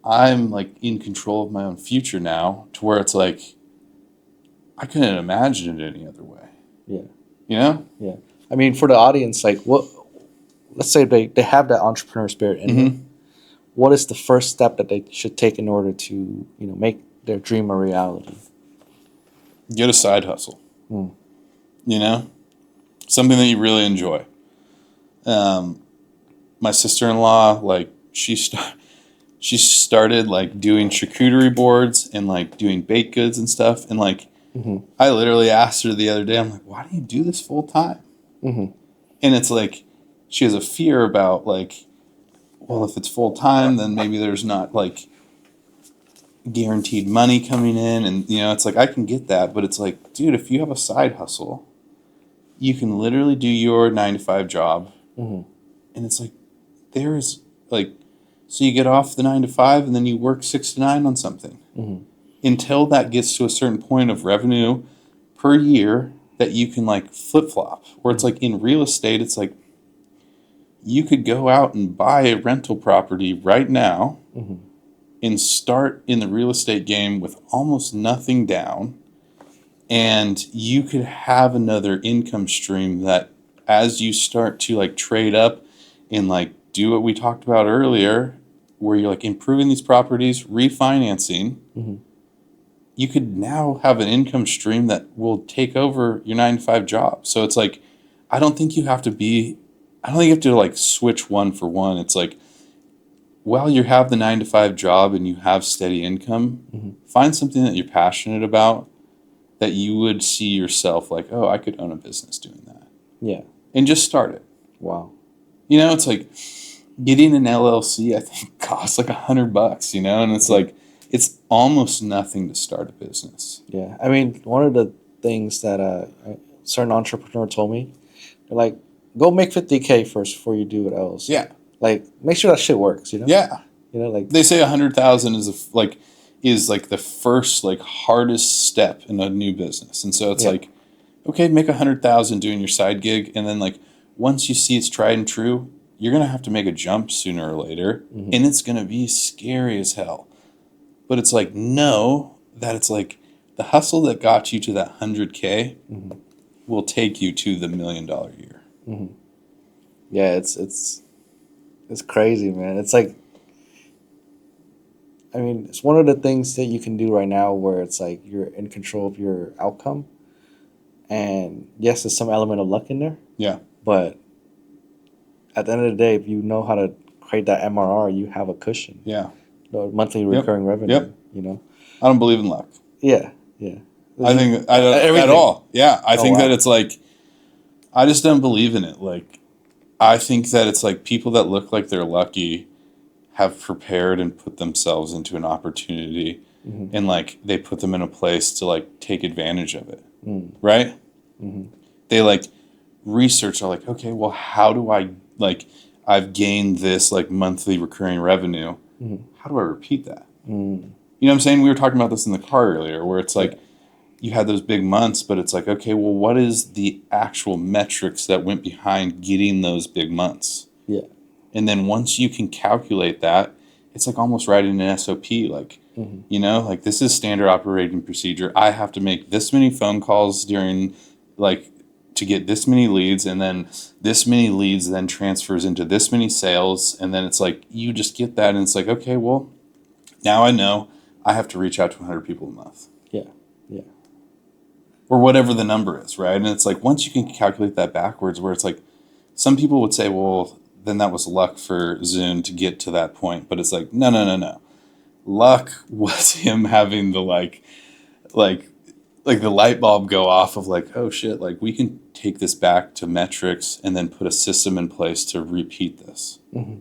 I'm like in control of my own future now, to where it's like I couldn't imagine it any other way. Yeah. You know? Yeah. I mean, for the audience, like, let's say they have that entrepreneur spirit in them. What is the first step that they should take in order to, you know, make their dream a reality? Get a side hustle. You know? Something that you really enjoy. My sister-in-law, like, she started like doing charcuterie boards and like doing baked goods and stuff, and like I literally asked her the other day, I'm like, why do you do this full time? And it's like she has a fear about like, well, if it's full time, then maybe there's not like guaranteed money coming in, and you know, it's like I can get that, but it's like, dude, if you have a side hustle, you can literally do your 9-to-5 job, and it's like there is like, so you get off the 9-to-5 and then you work 6 to 9 on something until that gets to a certain point of revenue per year that you can like flip flop. Where it's like in real estate, it's like you could go out and buy a rental property right now and start in the real estate game with almost nothing down, and you could have another income stream that as you start to like trade up and like do what we talked about earlier, where you're like improving these properties, refinancing, you could now have an income stream that will take over your 9-to-5 job. So it's like, I don't think you have to like switch one for one. It's like, while you have the 9-to-5 job and you have steady income, find something that you're passionate about, that you would see yourself like, oh, I could own a business doing that. Yeah. And just start it. Wow. You know, it's like getting an LLC, I think costs like $100, you know, and it's like, it's almost nothing to start a business. Yeah. I mean, one of the things that a certain entrepreneur told me, they're like, go make 50K first before you do what else. Yeah. Like, make sure that shit works, you know? Yeah. You know, like, They say 100,000 is like the first like hardest step in a new business. And so it's like, okay, make 100,000 doing your side gig, and then like once you see it's tried and true, you're gonna have to make a jump sooner or later, and it's gonna be scary as hell. But it's like, know that it's like the hustle that got you to that 100K will take you to the $1 million year. yeah, it's crazy, man. It's like, I mean, it's one of the things that you can do right now where it's like you're in control of your outcome. And yes, there's some element of luck in there. Yeah. But at the end of the day, if you know how to create that MRR, you have a cushion. Yeah. The monthly recurring revenue. Yep. You know? I don't believe in luck. Yeah. Yeah. I think I don't Everything. at all. Yeah. I think wow. that it's like, I just don't believe in it. Like, I think that it's like people that look like they're lucky have prepared and put themselves into an opportunity, and like they put them in a place to like take advantage of it. Right? They like research, are like, okay, well, how do I like, I've gained this like monthly recurring revenue. How do I repeat that? You know what I'm saying? We were talking about this in the car earlier, where it's like you had those big months, but it's like, okay, well, what is the actual metrics that went behind getting those big months? Yeah. And then once you can calculate that, it's like almost writing an SOP. Like, you know, like this is standard operating procedure. I have to make this many phone calls during like to get this many leads, and then this many leads then transfers into this many sales. And then it's like, you just get that. And it's like, okay, well, now I know I have to reach out to 100 people a month. Yeah. Yeah. Or whatever the number is, right? And it's like, once you can calculate that backwards, where it's like, some people would say, well, then that was luck for Zune to get to that point. But it's like, no. luck was him having the like the light bulb go off of like, oh shit, like we can take this back to metrics and then put a system in place to repeat this. Mm-hmm.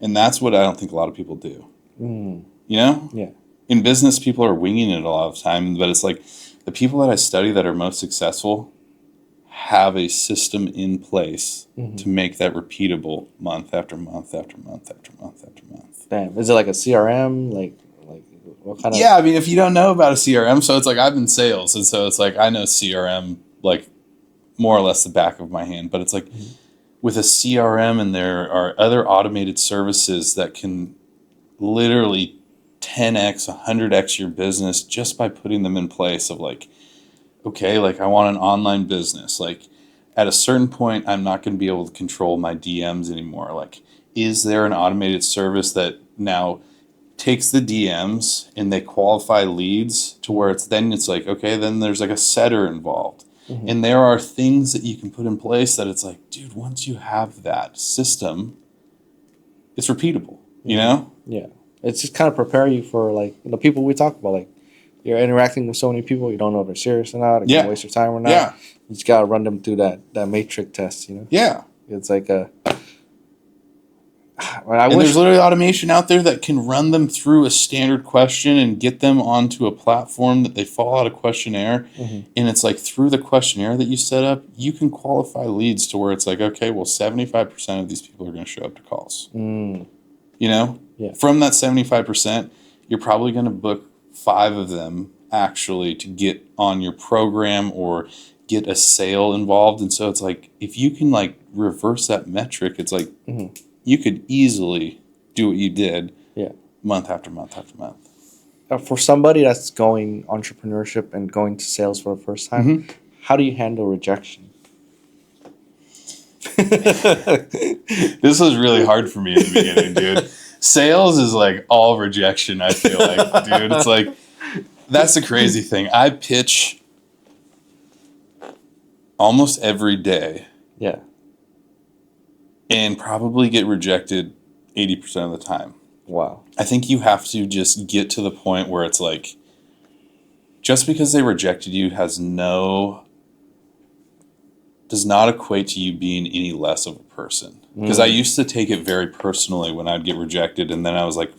And that's what I don't think a lot of people do. Mm. You know? Yeah. In business, people are winging it a lot of the time, but it's like the people that I study that are most successful have a system in place to make that repeatable month after month after month after month after month. Damn. Is it like a CRM? Like what kind of? Yeah, I mean, if you don't know about a CRM, so it's like I'm in sales, and so it's like I know CRM like more or less the back of my hand, but it's like with a CRM, and there are other automated services that can literally 10x, 100x your business just by putting them in place of like, okay, like I want an online business. Like at a certain point, I'm not going to be able to control my DMs anymore. Like, is there an automated service that now takes the DMs and they qualify leads to where it's like, okay, then there's like a setter involved. Mm-hmm. And there are things that you can put in place that it's like, dude, once you have that system, it's repeatable, you know? Yeah. It's just kind of prepare you for like the people we talk about. Like you're interacting with so many people, you don't know if they're serious or not, or you waste your time or not. Yeah. You just gotta run them through that matrix test, you know? Yeah. It's like a there's literally automation out there that can run them through a standard question and get them onto a platform that they fall out of questionnaire. Mm-hmm. And it's like through the questionnaire that you set up, you can qualify leads to where it's like, okay, well, 75% of these people are going to show up to calls. Mm. You know? Yeah. From that 75%, you're probably going to book 5 of them actually to get on your program or get a sale involved. And so it's like, if you can like reverse that metric, it's like, you could easily do what you did month after month after month. For somebody that's going entrepreneurship and going to sales for the first time, how do you handle rejection? This was really hard for me in the beginning, dude. Sales is like all rejection, I feel like, dude. It's like, that's the crazy thing. I pitch almost every day. Yeah. And probably get rejected 80% of the time. Wow. I think you have to just get to the point where it's like, just because they rejected you does not equate to you being any less of a person. Because I used to take it very personally when I'd get rejected, and then I was like,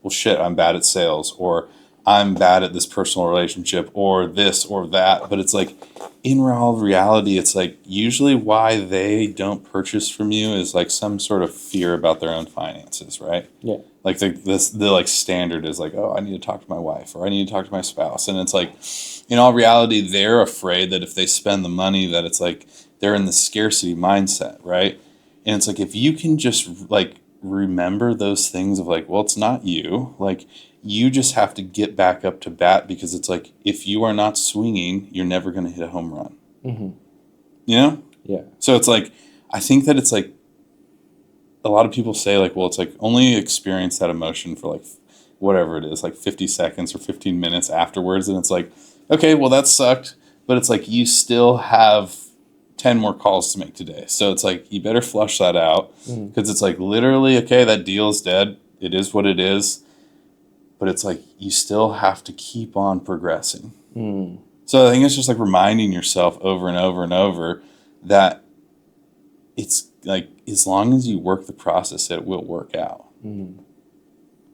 well, shit, I'm bad at sales, or I'm bad at this personal relationship, or this or that. But it's like, in reality, it's like usually why they don't purchase from you is like some sort of fear about their own finances, right? Yeah. Like the like standard is like, oh, I need to talk to my wife, or I need to talk to my spouse. And it's like, in all reality, they're afraid that if they spend the money, that it's like they're in the scarcity mindset, right? And it's like, if you can just like remember those things of like, well, it's not you, like you just have to get back up to bat, because it's like, if you are not swinging, you're never going to hit a home run. Mm-hmm. You know? Yeah. So it's like, I think that it's like, a lot of people say like, well, it's like only experience that emotion for like whatever it is, like 50 seconds or 15 minutes afterwards. And it's like, okay, well, that sucked. But it's like, you still have 10 more calls to make today. So it's like, you better flush that out, because it's like literally, okay, that deal is dead. It is what it is. But it's like, you still have to keep on progressing. So I think it's just like reminding yourself over and over and over that it's like, as long as you work the process, it will work out. And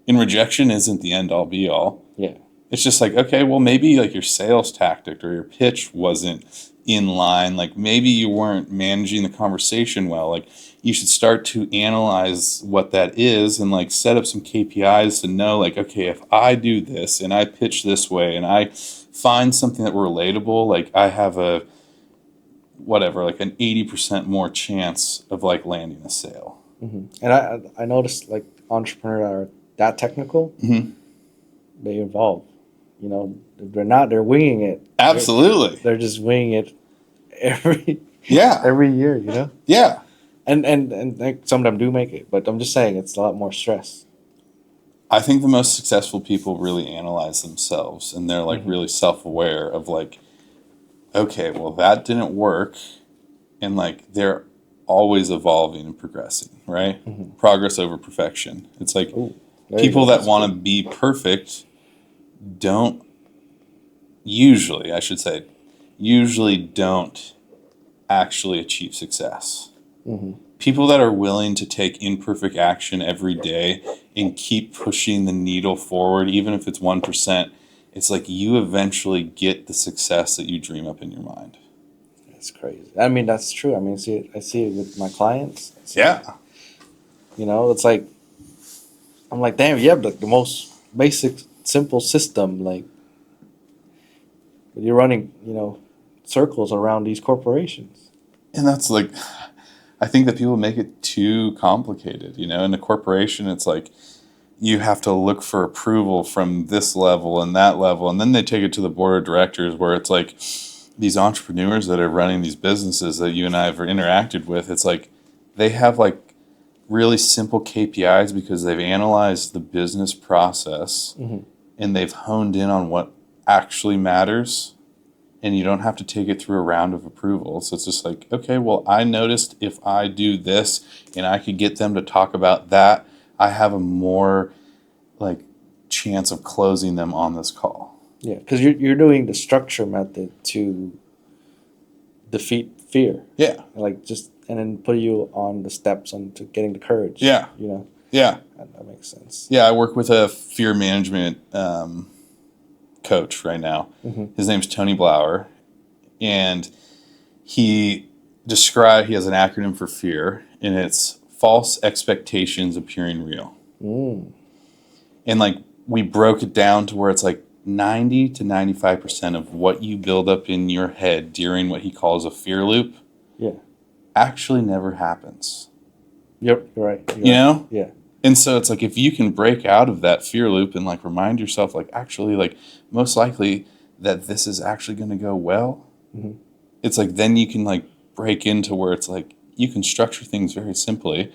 rejection isn't the end all be all. Yeah. It's just like, okay, well, maybe like your sales tactic or your pitch wasn't in line. Like maybe you weren't managing the conversation well. Like you should start to analyze what that is and like set up some KPIs to know like, okay, if I do this and I pitch this way and I find something that relatable, like I have a whatever, like an 80% more chance of like landing a sale. And I noticed like entrepreneurs that are that technical, they evolve. You know, they're winging it. Absolutely. They're just winging it every year, you know? Yeah. And like, some of them do make it, but I'm just saying it's a lot more stress. I think the most successful people really analyze themselves, and they're like really self-aware of like, okay, well, that didn't work. And like, they're always evolving and progressing, right? Progress over perfection. It's like, People that want to be perfect don't usually, I should say, usually don't actually achieve success. People that are willing to take imperfect action every day and keep pushing the needle forward, even if it's 1%, it's like you eventually get the success that you dream up in your mind. It's crazy. I mean, that's true. I mean, I see it with my clients. Yeah. You know, it's like, I'm like, damn, you have the most basic, simple system. Like, but you're running, circles around these corporations. And that's like, I think that people make it too complicated. In a corporation, it's like you have to look for approval from this level and that level. And then they take it to the board of directors where it's like these entrepreneurs that are running these businesses that you and I have interacted with. It's like they have like really simple KPIs because they've analyzed the business process and they've honed in on what actually matters. And you don't have to take it through a round of approval. So it's just like, okay, well, I noticed if I do this and I could get them to talk about that, I have a more like chance of closing them on this call. Yeah, because you're doing the structure method to defeat fear. Yeah. And then put you on the steps to getting the courage. Yeah. Yeah. That makes sense. Yeah, I work with a fear management coach right now. His name's Tony Blauer, and he has an acronym for fear, and it's false expectations appearing real. And like we broke it down to where it's like 90 to 95% of what you build up in your head during what he calls a fear loop actually never happens. You're right. Yeah. And so it's like if you can break out of that fear loop and like remind yourself like actually like most likely that this is actually going to go well, it's like then you can like break into where it's like you can structure things very simply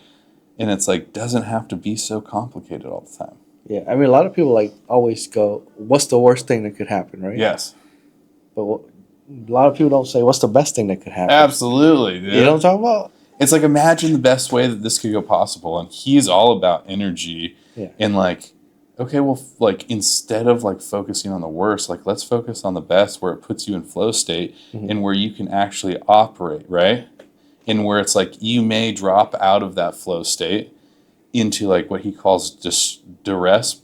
and it's like doesn't have to be so complicated all the time. Yeah, I mean a lot of people like always go, what's the worst thing that could happen, right? Yes. But a lot of people don't say what's the best thing that could happen. Absolutely, dude. You know what I'm talking about? It's like imagine the best way that this could go possible, and he's all about energy and like, okay, well, like instead of like focusing on the worst, like let's focus on the best, where it puts you in flow state and where you can actually operate, right? And where it's like you may drop out of that flow state into like what he calls duress,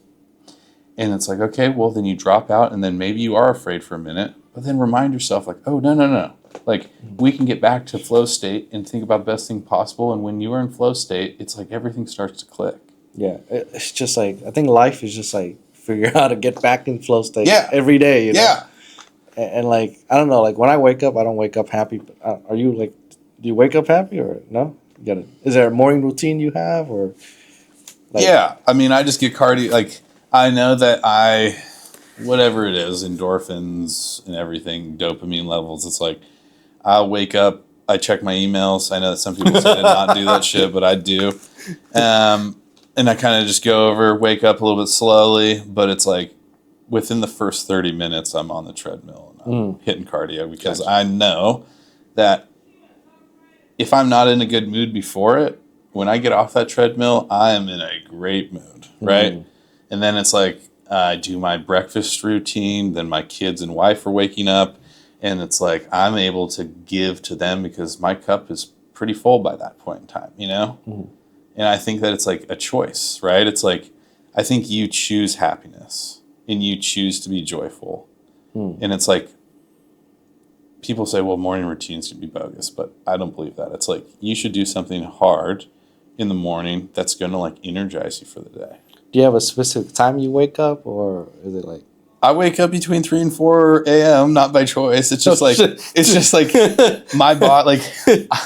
and it's like, okay, well then you drop out, and then maybe you are afraid for a minute, but then remind yourself like, oh no. Like we can get back to flow state and think about best thing possible. And when you are in flow state, it's like everything starts to click. Yeah, it's just like I think life is just like figure out how to get back in flow state. Yeah. Every day. Yeah. And like I don't know, like when I wake up, I don't wake up happy. But are you like? Do you wake up happy or no? Is there a morning routine you have or? Like, yeah, I mean, I just get cardio. Like I know that whatever it is, endorphins and everything, dopamine levels. It's like. I'll wake up, I check my emails. I know that some people say to not do that shit, but I do. And I kind of just go over, wake up a little bit slowly, but it's like within the first 30 minutes, I'm on the treadmill and I'm hitting cardio because I know that if I'm not in a good mood before it, when I get off that treadmill, I am in a great mood, right? And then it's like I do my breakfast routine, then my kids and wife are waking up. And it's like I'm able to give to them because my cup is pretty full by that point in time, And I think that it's like a choice, right? It's like I think you choose happiness and you choose to be joyful. And it's like people say, well, morning routines can be bogus, but I don't believe that. It's like you should do something hard in the morning that's going to like energize you for the day. Do you have a specific time you wake up or is it like? I wake up between 3 and 4 a.m. not by choice. It's just my body. Like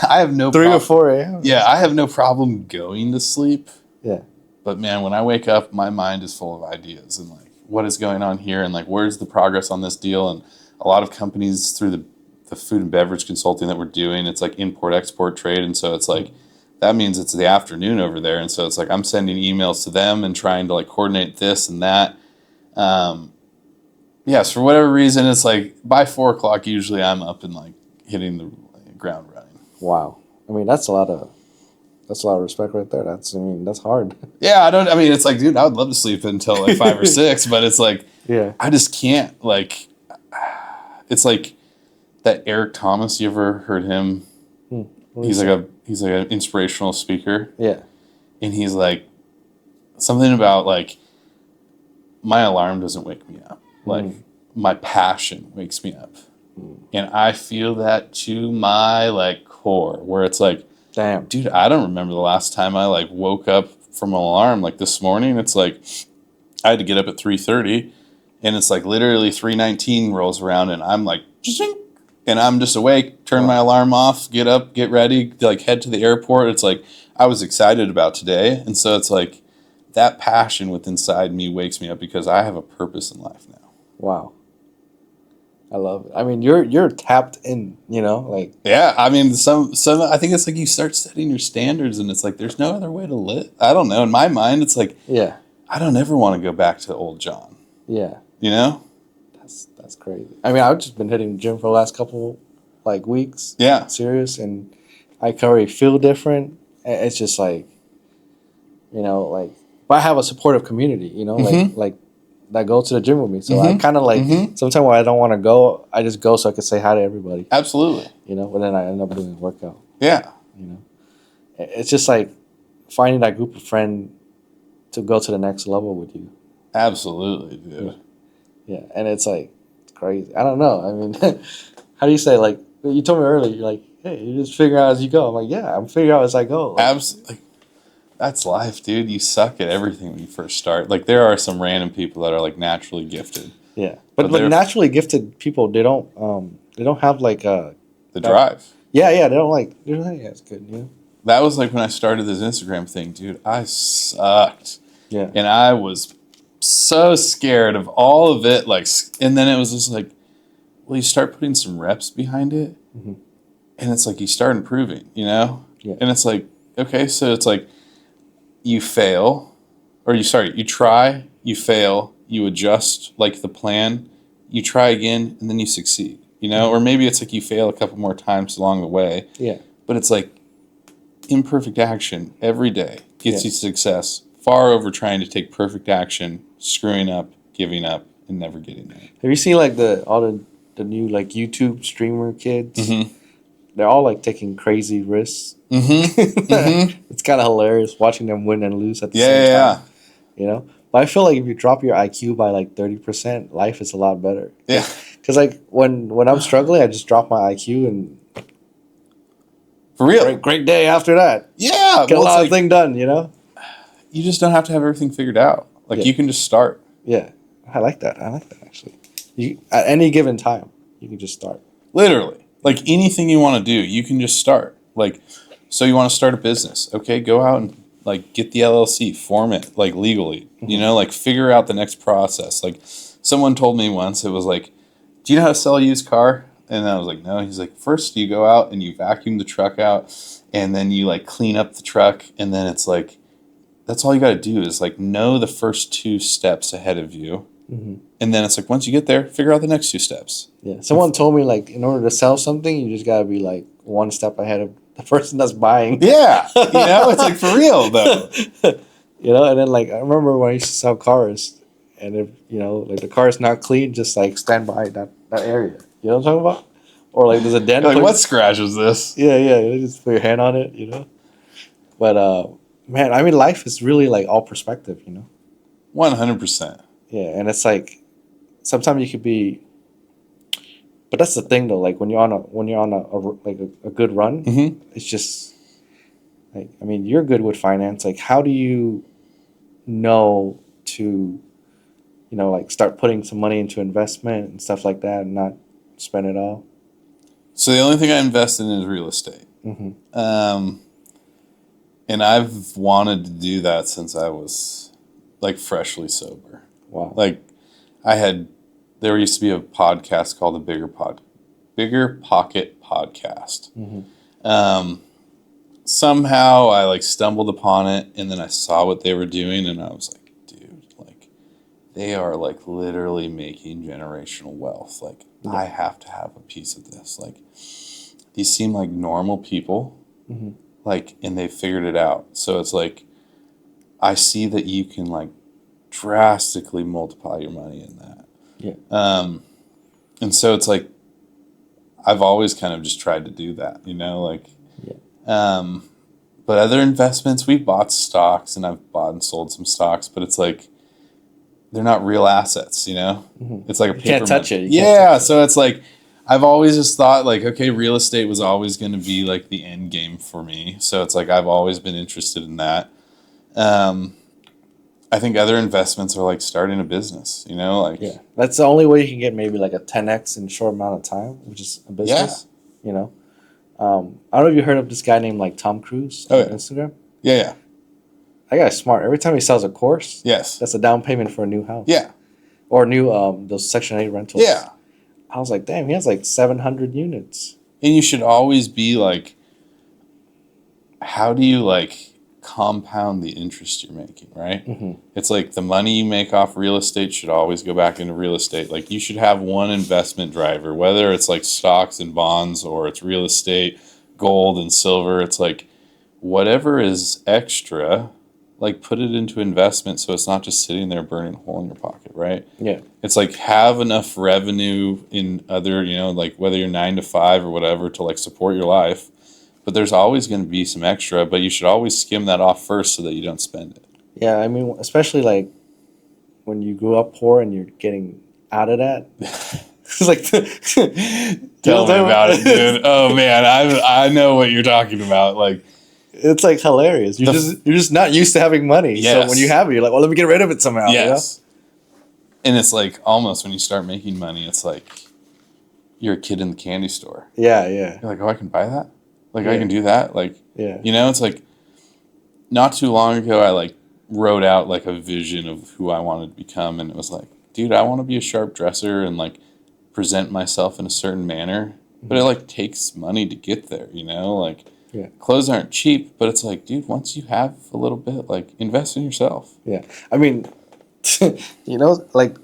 I have no 3 or 4 a.m. Yeah, I have no problem going to sleep. Yeah, but man, when I wake up, my mind is full of ideas and like what is going on here and like where's the progress on this deal. And a lot of companies through the food and beverage consulting that we're doing, it's like import export trade, and so it's like that means it's the afternoon over there, and so it's like I'm sending emails to them and trying to like coordinate this and that. Yes, for whatever reason, it's like by 4 o'clock, usually I'm up and like hitting the ground running. Wow. I mean, that's a lot of That's a lot of respect right there. That's hard. Yeah, I mean, it's like, dude, I would love to sleep until like 5 or 6, but it's like, Yeah. I just can't. Like, it's like that Eric Thomas. You ever heard him? He's like an inspirational speaker. Yeah. And he's like, something about like, my alarm doesn't wake me up. Like, my passion wakes me up. And I feel that to my like core, where it's like, damn, dude, I don't remember the last time I like woke up from an alarm. Like this morning, it's like I had to get up at 3:30, and it's like literally 3:19 rolls around, and I'm like, and I'm just awake. Turn my alarm off, get up, get ready, like head to the airport. It's like I was excited about today, and so it's like that passion within inside me wakes me up because I have a purpose in life now. Wow. I love it. I mean, you're tapped in, like. Yeah, I mean, some I think it's like you start setting your standards, and it's like there's no other way to live. I don't know. In my mind, it's like, yeah, I don't ever want to go back to old John. Yeah, you know, that's crazy. I mean, I've just been hitting the gym for the last couple like weeks. Yeah, serious, and I can already feel different. It's just like, like, but I have a supportive community. Like that go to the gym with me. So I kind of like sometimes when I don't want to go, I just go so I can say hi to everybody. Absolutely. But then I end up doing a workout. Yeah. It's just like finding that group of friends to go to the next level with you. Absolutely, dude. Yeah, and it's like it's crazy. I don't know. I mean, how do you say, like, you told me earlier, you're like, hey, you just figure out as you go. I'm like, yeah, I'm figuring out as I go. Like, Absolutely. That's life, dude. You suck at everything when you first start. Like, there are some random people that are like naturally gifted. Yeah, but naturally gifted people, they don't have like the drive. Yeah, they don't like. Yeah, it's good. That was like when I started this Instagram thing, dude. I sucked. Yeah, and I was so scared of all of it. Like, and then it was just like, well, you start putting some reps behind it, and it's like you start improving, Yeah. And it's like, okay, so it's like you fail, or you try, you fail, you adjust like the plan, you try again, and then you succeed, Or maybe it's like you fail a couple more times along the way. Yeah. But it's like imperfect action every day gets you success, far over trying to take perfect action, screwing up, giving up, and never getting there. Have you seen like all the new like YouTube streamer kids? They're all like taking crazy risks. It's kind of hilarious watching them win and lose at the same time. Yeah. But I feel like if you drop your IQ by like 30%, life is a lot better. Yeah. Because like when I'm struggling, I just drop my IQ and for real, great day after that. Yeah, get a lot of things done. You just don't have to have everything figured out. Like you can just start. Yeah, I like that actually. At any given time, you can just start. Literally. Like anything you want to do, you can just start. Like, so you want to start a business. Okay, go out and like get the LLC, form it like legally, like figure out the next process. Like someone told me once, it was like, do you know how to sell a used car? And I was like, no. He's like, first you go out and you vacuum the truck out, and then you like clean up the truck. And then it's like, that's all you got to do is like know the first 2 steps ahead of you. And then it's like, once you get there, figure out the next 2 steps. Yeah. Someone told me like, in order to sell something, you just got to be like 1 step ahead of the person that's buying. Yeah. It's like for real though. And then like, I remember when I used to sell cars, and if, like the car is not clean, just like stand by that area. You know what I'm talking about? Or like there's a dent. Like, what scratch is this? Yeah. You just put your hand on it, But, man, I mean, life is really like all perspective, 100%. Yeah, and it's like sometimes you could be, but that's the thing though. Like when you're on a good run, it's just like, I mean, you're good with finance. Like, how do you know to, like start putting some money into investment and stuff like that, and not spend it all? So the only thing I invest in is real estate. And I've wanted to do that since I was like freshly sober. Wow. Like there used to be a podcast called the Bigger Pocket Podcast. Somehow I like stumbled upon it, and then I saw what they were doing, and I was like, dude, like they are like literally making generational wealth. Like I have to have a piece of this. Like these seem like normal people. like, and they figured it out. So it's like, I see that you can like drastically multiply your money in that. Yeah. And so it's like, I've always kind of just tried to do that, like, Yeah. but other investments, we've bought stocks and I've bought and sold some stocks, but it's like, they're not real assets, Mm-hmm. It's like a You paper can't touch money. it. You can't Yeah. touch it. So it's like, I've always just thought like, okay, real estate was always going to be like the end game for me. So it's like, I've always been interested in that. I think other investments are like starting a business, like, Yeah, that's the only way you can get maybe like a 10x in a short amount of time, which is a business. You know, I don't know if you heard of this guy named like Tom Cruise Oh, on yeah. Instagram. Yeah. That guy's smart. Every time he sells a course, Yes. that's a down payment for a new house. Yeah. Or new those Section 8 rentals. Yeah. I was like, damn, he has like 700 units. And you should always be like, how do you like compound the interest you're making, right? Mm-hmm. It's like the money you make off real estate should always go back into real estate. Like you should have one investment driver, whether it's like stocks and bonds or it's real estate, gold and silver. It's like whatever is extra, like put it into investment so it's not just sitting there burning a hole in your pocket, right? Yeah. It's like have enough revenue in other, like whether you're 9 to 5 or whatever to like support your life. But there's always going to be some extra, but you should always skim that off first so that you don't spend it. Yeah, I mean, especially like when you grew up poor and you're getting out of that. It's like, Tell me about it, dude. Oh man, I know what you're talking about. Like, it's like hilarious. You're just not used to having money. Yes. So when you have it, you're like, well, let me get rid of it somehow. yes. And it's like almost when you start making money, it's like you're a kid in the candy store. Yeah, yeah, You're like, oh, I can buy that? Like, I Yeah. can do that? Like, yeah. it's like not too long ago, I like wrote out like a vision of who I wanted to become. And it was like, dude, I want to be a sharp dresser and like present myself in a certain manner. But it like takes money to get there, like Yeah. clothes aren't cheap, but it's like, dude, once you have a little bit, like invest in yourself. Yeah, I mean, like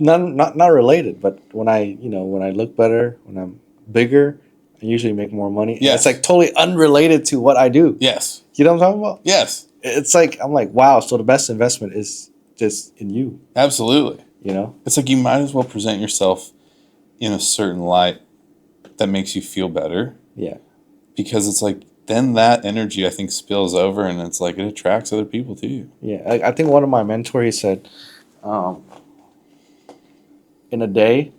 not related, but when I look better, when I'm bigger, I usually make more money. And Yes. it's like totally unrelated to what I do. Yes. You know what I'm talking about? Yes. It's like I'm like, wow. So the best investment is just in you. Absolutely. It's like you might as well present yourself in a certain light that makes you feel better. Yeah. Because it's like then that energy I think spills over and it's like it attracts other people to you. Yeah. I think one of my mentors he said, in a day,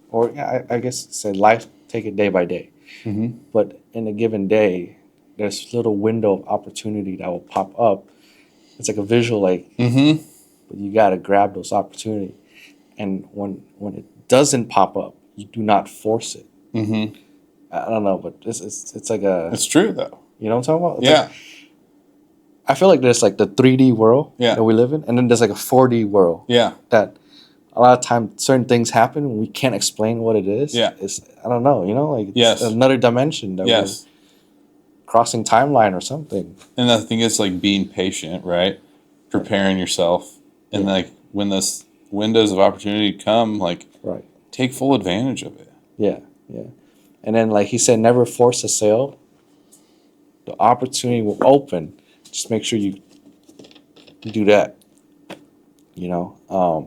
or I guess it said life, take it day by day. Mm-hmm. But in a given day, there's a little window of opportunity that will pop up. It's like a visual, like, Mm-hmm. but you got to grab those opportunity. And when it doesn't pop up, you do not force it. Mm-hmm. I don't know, but it's like a, It's true though. you know what I'm talking about? It's Yeah. like, I feel like there's like the 3D world Yeah. that we live in, and then there's like a 4D world Yeah. that a lot of times certain things happen and we can't explain what it is. Yeah. It's, I don't know, like it's Yes. another dimension that Yes. we're crossing timeline or something. And I think it's like being patient, right? Preparing yourself. And Yeah. like when those windows of opportunity come, like Right. take full advantage of it. Yeah, yeah. And then, like he said, never force a sale. The opportunity will open. Just make sure you do that. Yeah,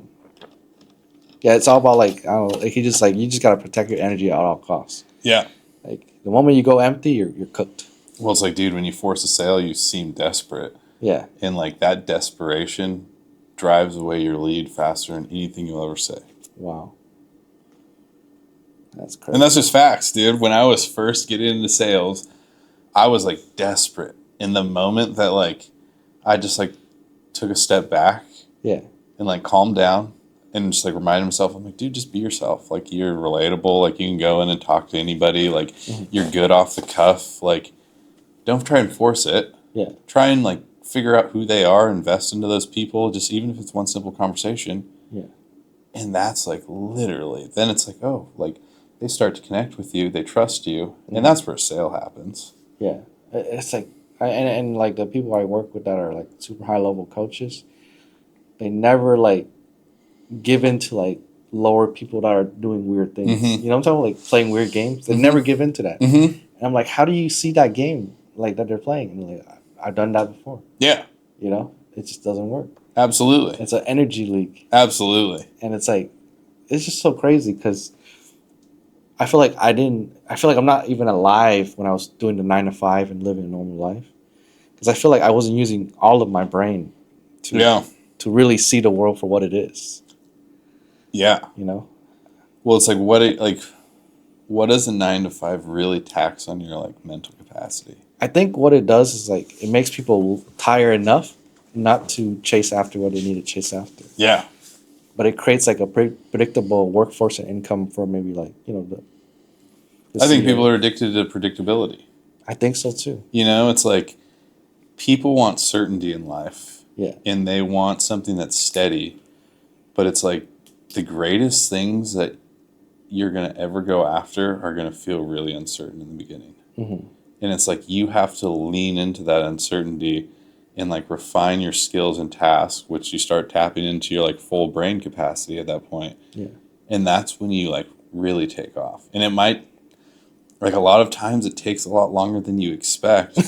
it's all about like I don't know. Like he just like you just gotta protect your energy at all costs. Yeah. Like the moment you go empty, you're cooked. Well, it's like, dude, when you force a sale, you seem desperate. Yeah, And like that desperation drives away your lead faster than anything you'll ever say. wow. That's crazy. And that's just facts, dude. When I was first getting into sales, I was like desperate. In the moment that like I just like took a step back Yeah, and like calmed down and just like reminded myself, I'm like, dude, just be yourself. Like you're relatable. Like you can go in and talk to anybody. Like you're good off the cuff. Like don't try and force it. yeah, Try and like figure out who they are, invest into those people, just even if it's one simple conversation. yeah, And that's like literally, then it's like, oh, like they start to connect with you, they trust you, and that's where a sale happens. yeah. It's like and like the people I work with that are like super high level coaches, they never like give in to like lower people that are doing weird things. Mhm. You know what I'm talking about? Like playing weird games. They never give in to that. Mm-hmm. And I'm like, how do you see that game? like that they're playing. And like, I've done that before. Yeah. You know, it just doesn't work. Absolutely. It's an energy leak. Absolutely. And it's like, it's just so crazy because I feel like I'm not even alive when I was doing the 9 to 5 and living a normal life. Because I feel like I wasn't using all of my brain to really see the world for what it is. Yeah. You know? Well, it's like, what does a 9 to 5 really tax on your like mental capacity? I think what it does is like, it makes people tired enough not to chase after what they need to chase after. Yeah. But it creates like a predictable workforce and income for maybe like, you know, the I think CEO. people are addicted to predictability. I think so too. You know, it's like people want certainty in life. Yeah. And they want something that's steady. But it's like the greatest things that you're going to ever go after are going to feel really uncertain in the beginning. Mm-hmm. And it's like you have to lean into that uncertainty and like refine your skills and tasks, which you start tapping into your like full brain capacity at that point. Yeah. And that's when you like really take off. And it might, like a lot of times it takes a lot longer than you expect.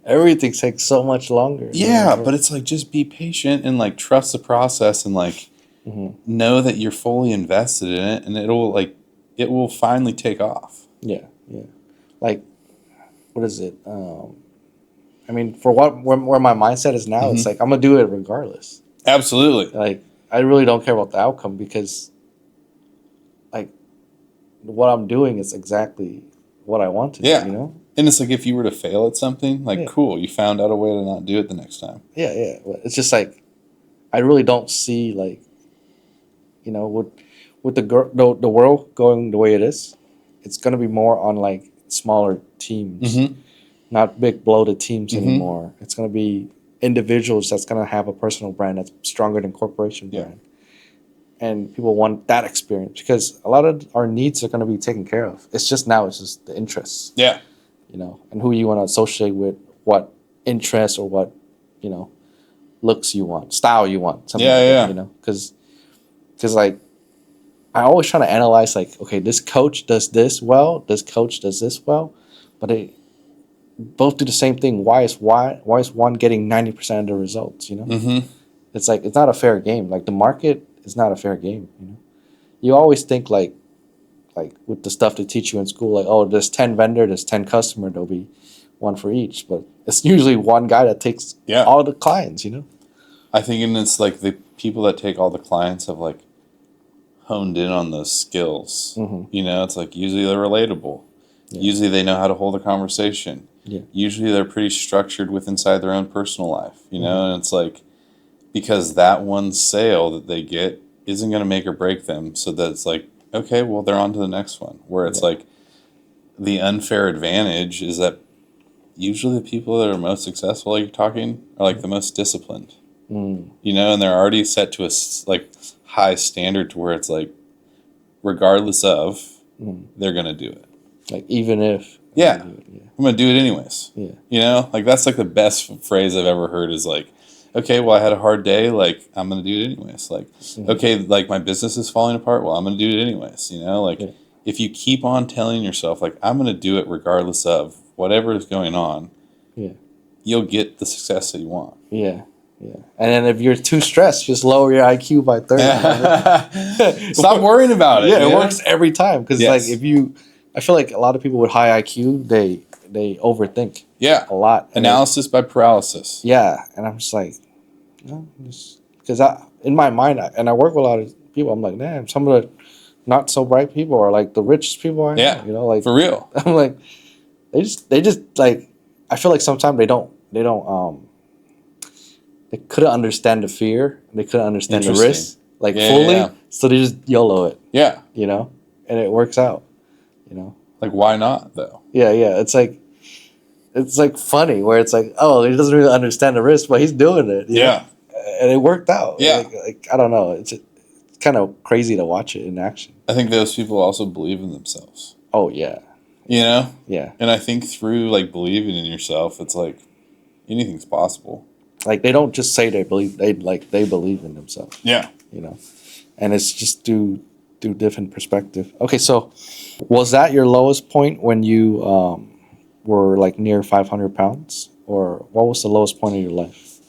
Everything takes so much longer. Yeah, but it's like just be patient and like trust the process and like know that you're fully invested in it, and it will finally take off. Yeah, yeah. Like, what is it? I mean, for where my mindset is now, it's like I'm gonna do it regardless. Absolutely. Like, I really don't care about the outcome because, like, what I'm doing is exactly what I want to do. You know. And it's like if you were to fail at something, like cool, you found out a way to not do it the next time. Yeah, yeah. It's just like I really don't see like, you know, with the world going the way it is, it's gonna be more on like smaller teams, not big bloated teams anymore. It's gonna be individuals that's gonna have a personal brand that's stronger than corporation brand, and people want that experience because a lot of our needs are gonna be taken care of. It's just the interests. Yeah. You know, and who you want to associate with, what interest or what, you know, looks you want, style you want, something like that, you know, because like I always try to analyze like, okay, this coach does this well, this coach does this well, but they both do the same thing. Why is one getting 90% of the results? You know, it's like it's not a fair game. Like the market is not a fair game. You know, you always think like with the stuff they teach you in school, like, oh, there's 10 vendor, there's 10 customer, there'll be one for each. But it's usually one guy that takes all the clients, you know? I think, and it's like the people that take all the clients have like honed in on those skills. You know, it's like usually they're relatable. Yeah. Usually they know how to hold a conversation. Yeah. Usually they're pretty structured with inside their own personal life, you know? And it's like, because that one sale that they get isn't going to make or break them. So that's like, okay, well, they're on to the next one. Where it's like the unfair advantage is that usually the people that are most successful, like you're talking, are like the most disciplined. You know, and they're already set to a like high standard to where it's like, regardless of, they're gonna do it. Like even if I'm gonna do it anyways. Yeah, you know, like that's like the best phrase I've ever heard is like, okay, well, I had a hard day. Like, I'm going to do it anyways. Like, okay, like my business is falling apart. Well, I'm going to do it anyways. You know, like if you keep on telling yourself, like, I'm going to do it regardless of whatever is going on, you'll get the success that you want. Yeah. Yeah. And then if you're too stressed, just lower your IQ by 30. Stop worrying about it. Yeah, it works every time. Because like I feel like a lot of people with high IQ, they overthink. Yeah. A lot. Analysis by paralysis. Yeah. And I'm just like, because in my mind, and I work with a lot of people, I'm like, damn, some of the not so bright people are like the richest people I know. You know, like for real. I'm like, they just like, I feel like sometimes they couldn't understand the fear, they couldn't understand the risk like fully, so they just YOLO it. Yeah, you know, and it works out. You know, like why not though? Yeah, it's like funny where it's like, oh, he doesn't really understand the risk, but he's doing it. Yeah. Know? And it worked out. Yeah. Like I don't know. It's kind of crazy to watch it in action. I think those people also believe in themselves. Oh, yeah. You know? Yeah. And I think through, like, believing in yourself, it's like anything's possible. Like, they don't just say they believe. They believe in themselves. Yeah. You know? And it's just through different perspective. Okay, so was that your lowest point when you were like near 500 pounds, or what was the lowest point of your life?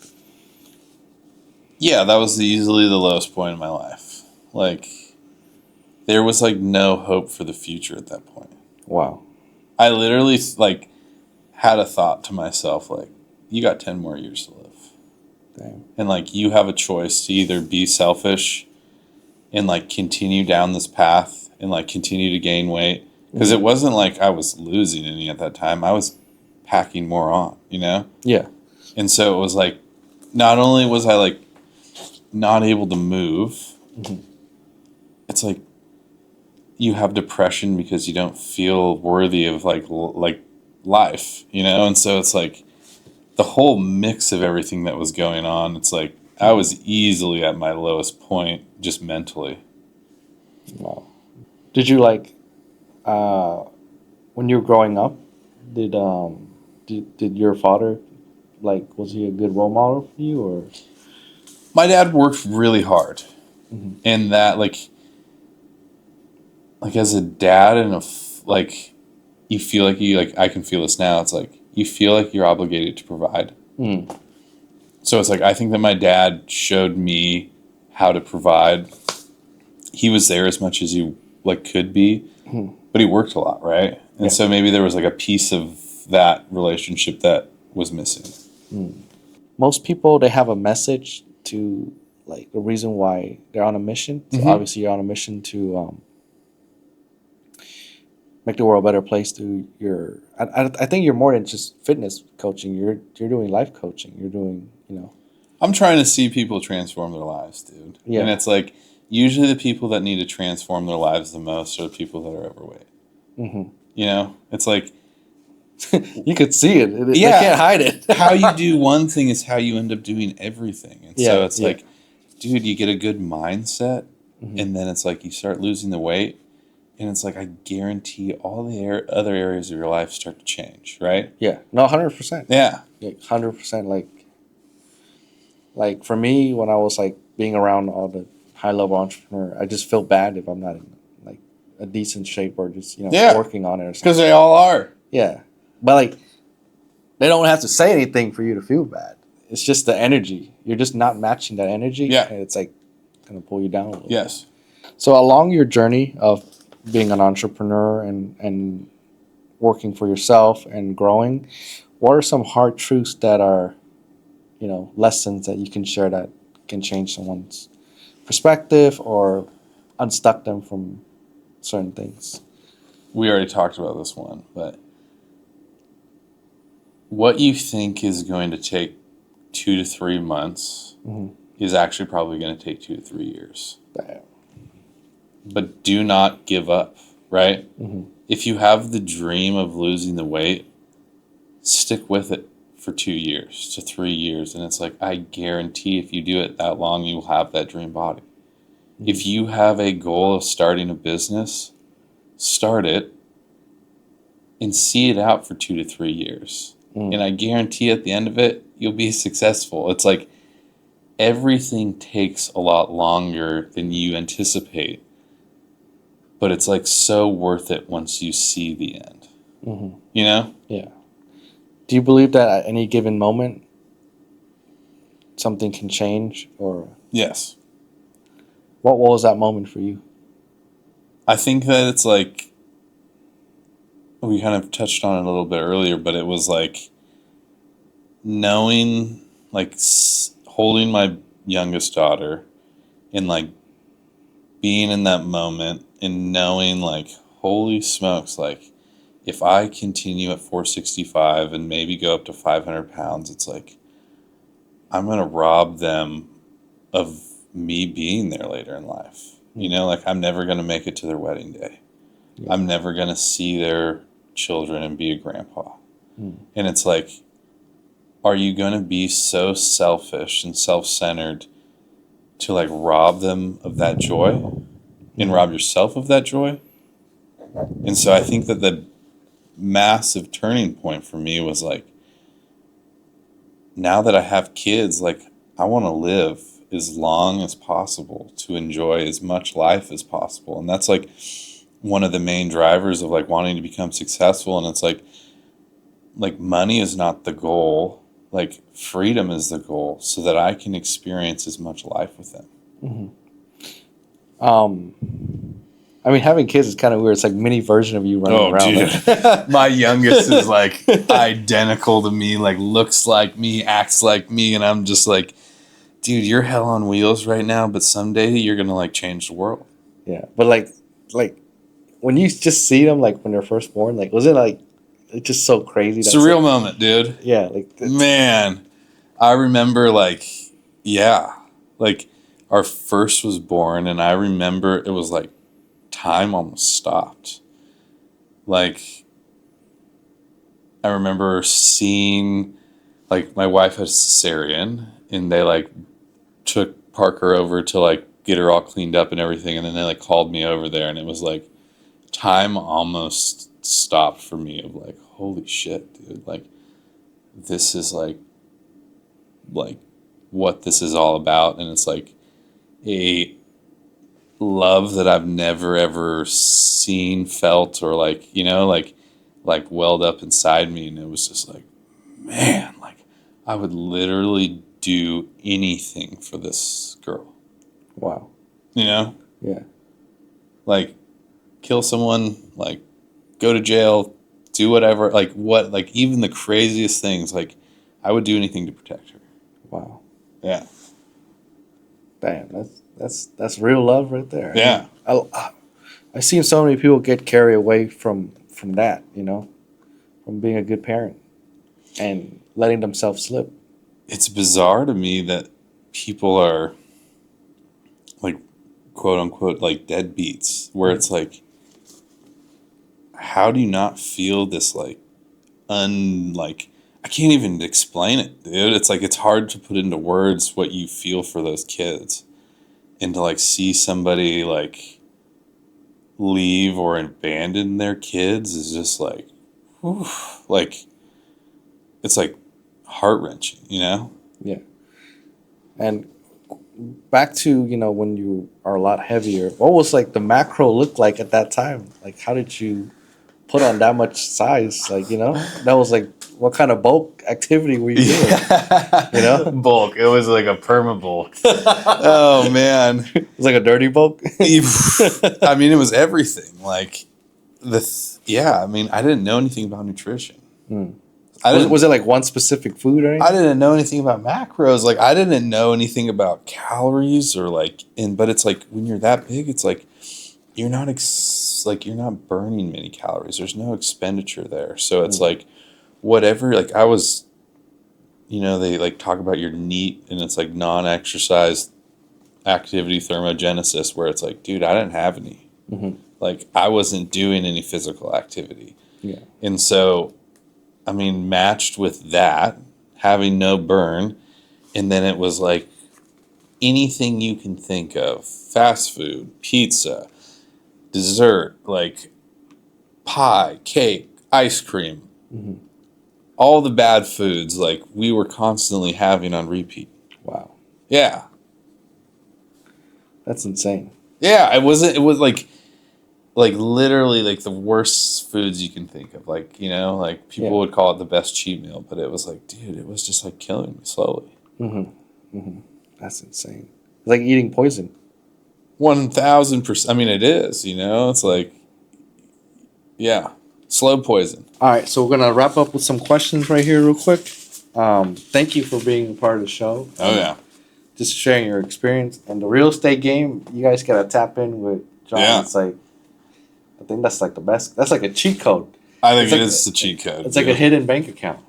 Yeah, that was easily the lowest point in my life. Like, there was like no hope for the future at that point. Wow. I literally like had a thought to myself, like, you got 10 more years to live. Damn. And like, you have a choice to either be selfish and like continue down this path and like continue to gain weight. Because it wasn't like I was losing any at that time. I was packing more on, you know? Yeah. And so it was like, not only was I like not able to move, it's like you have depression because you don't feel worthy of like life, you know? And so it's like the whole mix of everything that was going on, it's like I was easily at my lowest point just mentally. Wow. Did you like when you were growing up? Did your father, like, was he a good role model for you, or? My dad worked really hard, and that like as a dad and like you feel like I can feel this now. It's like you feel like you're obligated to provide. So it's like I think that my dad showed me how to provide. He was there as much as he like could be, but he worked a lot, right? And so maybe there was like a piece of that relationship that was missing. Most people, they have a message to, like, the reason why they're on a mission. So obviously you're on a mission to make the world a better place through your. I think you're more than just fitness coaching. You're doing life coaching. You're doing, you know. I'm trying to see people transform their lives, dude. Yeah. And it's like usually the people that need to transform their lives the most are the people that are overweight. You know, it's like You could see it. They Yeah. can't hide it. how you do one thing is how you end up doing everything. And so Yeah, it's yeah. like, dude, you get a good mindset, and then it's like you start losing the weight, and it's like I guarantee all the other areas of your life start to change, right? Yeah. No, 100%. Yeah. Yeah, 100%. Like for me, when I was like being around all the high level entrepreneur, I just feel bad if I'm not in like a decent shape or just, you know, Yeah. working on it or something. Because they all are. Yeah. But like they don't have to say anything for you to feel bad. It's just the energy. You're just not matching that energy. Yeah. And it's like gonna pull you down a little Yes. bit. So along your journey of being an entrepreneur and working for yourself and growing, what are some hard truths that are, you know, lessons that you can share that can change someone's perspective or unstuck them from certain things? We already talked about this one, but what you think is going to take 2 to 3 months is actually probably going to take 2 to 3 years. Damn. But do not give up, right? If you have the dream of losing the weight, stick with it for 2 years to 3 years. And it's like, I guarantee if you do it that long, you will have that dream body. If you have a goal of starting a business, start it and see it out for 2 to 3 years. And I guarantee at the end of it, you'll be successful. It's like everything takes a lot longer than you anticipate, but it's like so worth it once you see the end. You know? Yeah. Do you believe that at any given moment something can change, or Yes. what was that moment for you? I think that it's like, we kind of touched on it a little bit earlier, but it was like knowing, like holding my youngest daughter and like being in that moment and knowing like, holy smokes, like if I continue at 465 and maybe go up to 500 pounds, it's like I'm going to rob them of me being there later in life. You know, like I'm never going to make it to their wedding day. Yeah. I'm never going to see their children and be a grandpa. And it's like, are you going to be so selfish and self-centered to like rob them of that joy and rob yourself of that joy? And so I think that the massive turning point for me was like, now that I have kids, like I want to live as long as possible to enjoy as much life as possible. And that's like one of the main drivers of like wanting to become successful. And it's like, like money is not the goal. Like freedom is the goal, so that I can experience as much life with them. I mean, having kids is kind of weird. It's like mini version of you running around. Dude. My youngest is like identical to me, like looks like me, acts like me, and I'm just like, dude, you're hell on wheels right now, but someday you're gonna like change the world. Yeah, but like when you just see them, like when they're first born, like was it like it's just so crazy? Surreal moment, dude. Yeah, like man, I remember like like our first was born, and I remember it was like time almost stopped. Like I remember seeing, like, my wife had a cesarean, and they like took Parker over to like get her all cleaned up and everything, and then they like called me over there, and it was like time almost stopped for me of like, holy shit, dude, like this is like what this is all about. And it's like a love that I've never ever seen, felt, or like, you know, like welled up inside me. And it was just like, man, like I would literally do anything for this girl. Wow. You know? Yeah. Like kill someone, like go to jail, do whatever, like what, like even the craziest things, like I would do anything to protect her. Wow. Yeah. Damn, that's real love right there. Yeah. I've seen so many people get carried away from that, you know, from being a good parent and letting themselves slip. It's bizarre to me that people are like, quote unquote, like deadbeats, where it's like, how do you not feel this like I can't even explain it, dude. It's like it's hard to put into words what you feel for those kids, and to like see somebody like leave or abandon their kids is just like, whew, like it's like heart-wrenching, you know? Yeah. And back to, you know, when you are a lot heavier, what was like the macro look like at that time? Like how did you put on that much size? Like, you know, that was like, what kind of bulk activity were you doing? You know? Bulk. It was like a perma bulk. Oh man. It was like a dirty bulk. I mean, it was everything. Like I mean, I didn't know anything about nutrition. Was it like one specific food or anything? I didn't know anything about macros. Like I didn't know anything about calories or like, but it's like when you're that big, it's like you're not you're not burning many calories. There's no expenditure there. So it's like whatever, like I was, you know, they like talk about your NEAT, and it's like non-exercise activity thermogenesis, where it's like, dude, I didn't have any. Like I wasn't doing any physical activity. Yeah. And so, I mean, matched with that, having no burn, and then it was like anything you can think of, fast food, pizza, dessert, like pie, cake, ice cream, all the bad foods, like we were constantly having on repeat. Wow. Yeah. That's insane. Yeah, it was like literally like the worst foods you can think of. Like, you know, like people would call it the best cheat meal, but it was like, dude, it was just like killing me slowly. That's insane. It's like eating poison. 1000%. I mean, it is, you know, it's like, yeah, slow poison. All right, so we're gonna wrap up with some questions right here, real quick. Thank you for being a part of the show. Oh yeah, just sharing your experience and the real estate game. You guys gotta tap in with John. Yeah. It's like, I think that's like the best. That's like a cheat code. I think It's it like is the cheat code. It's like a hidden bank account.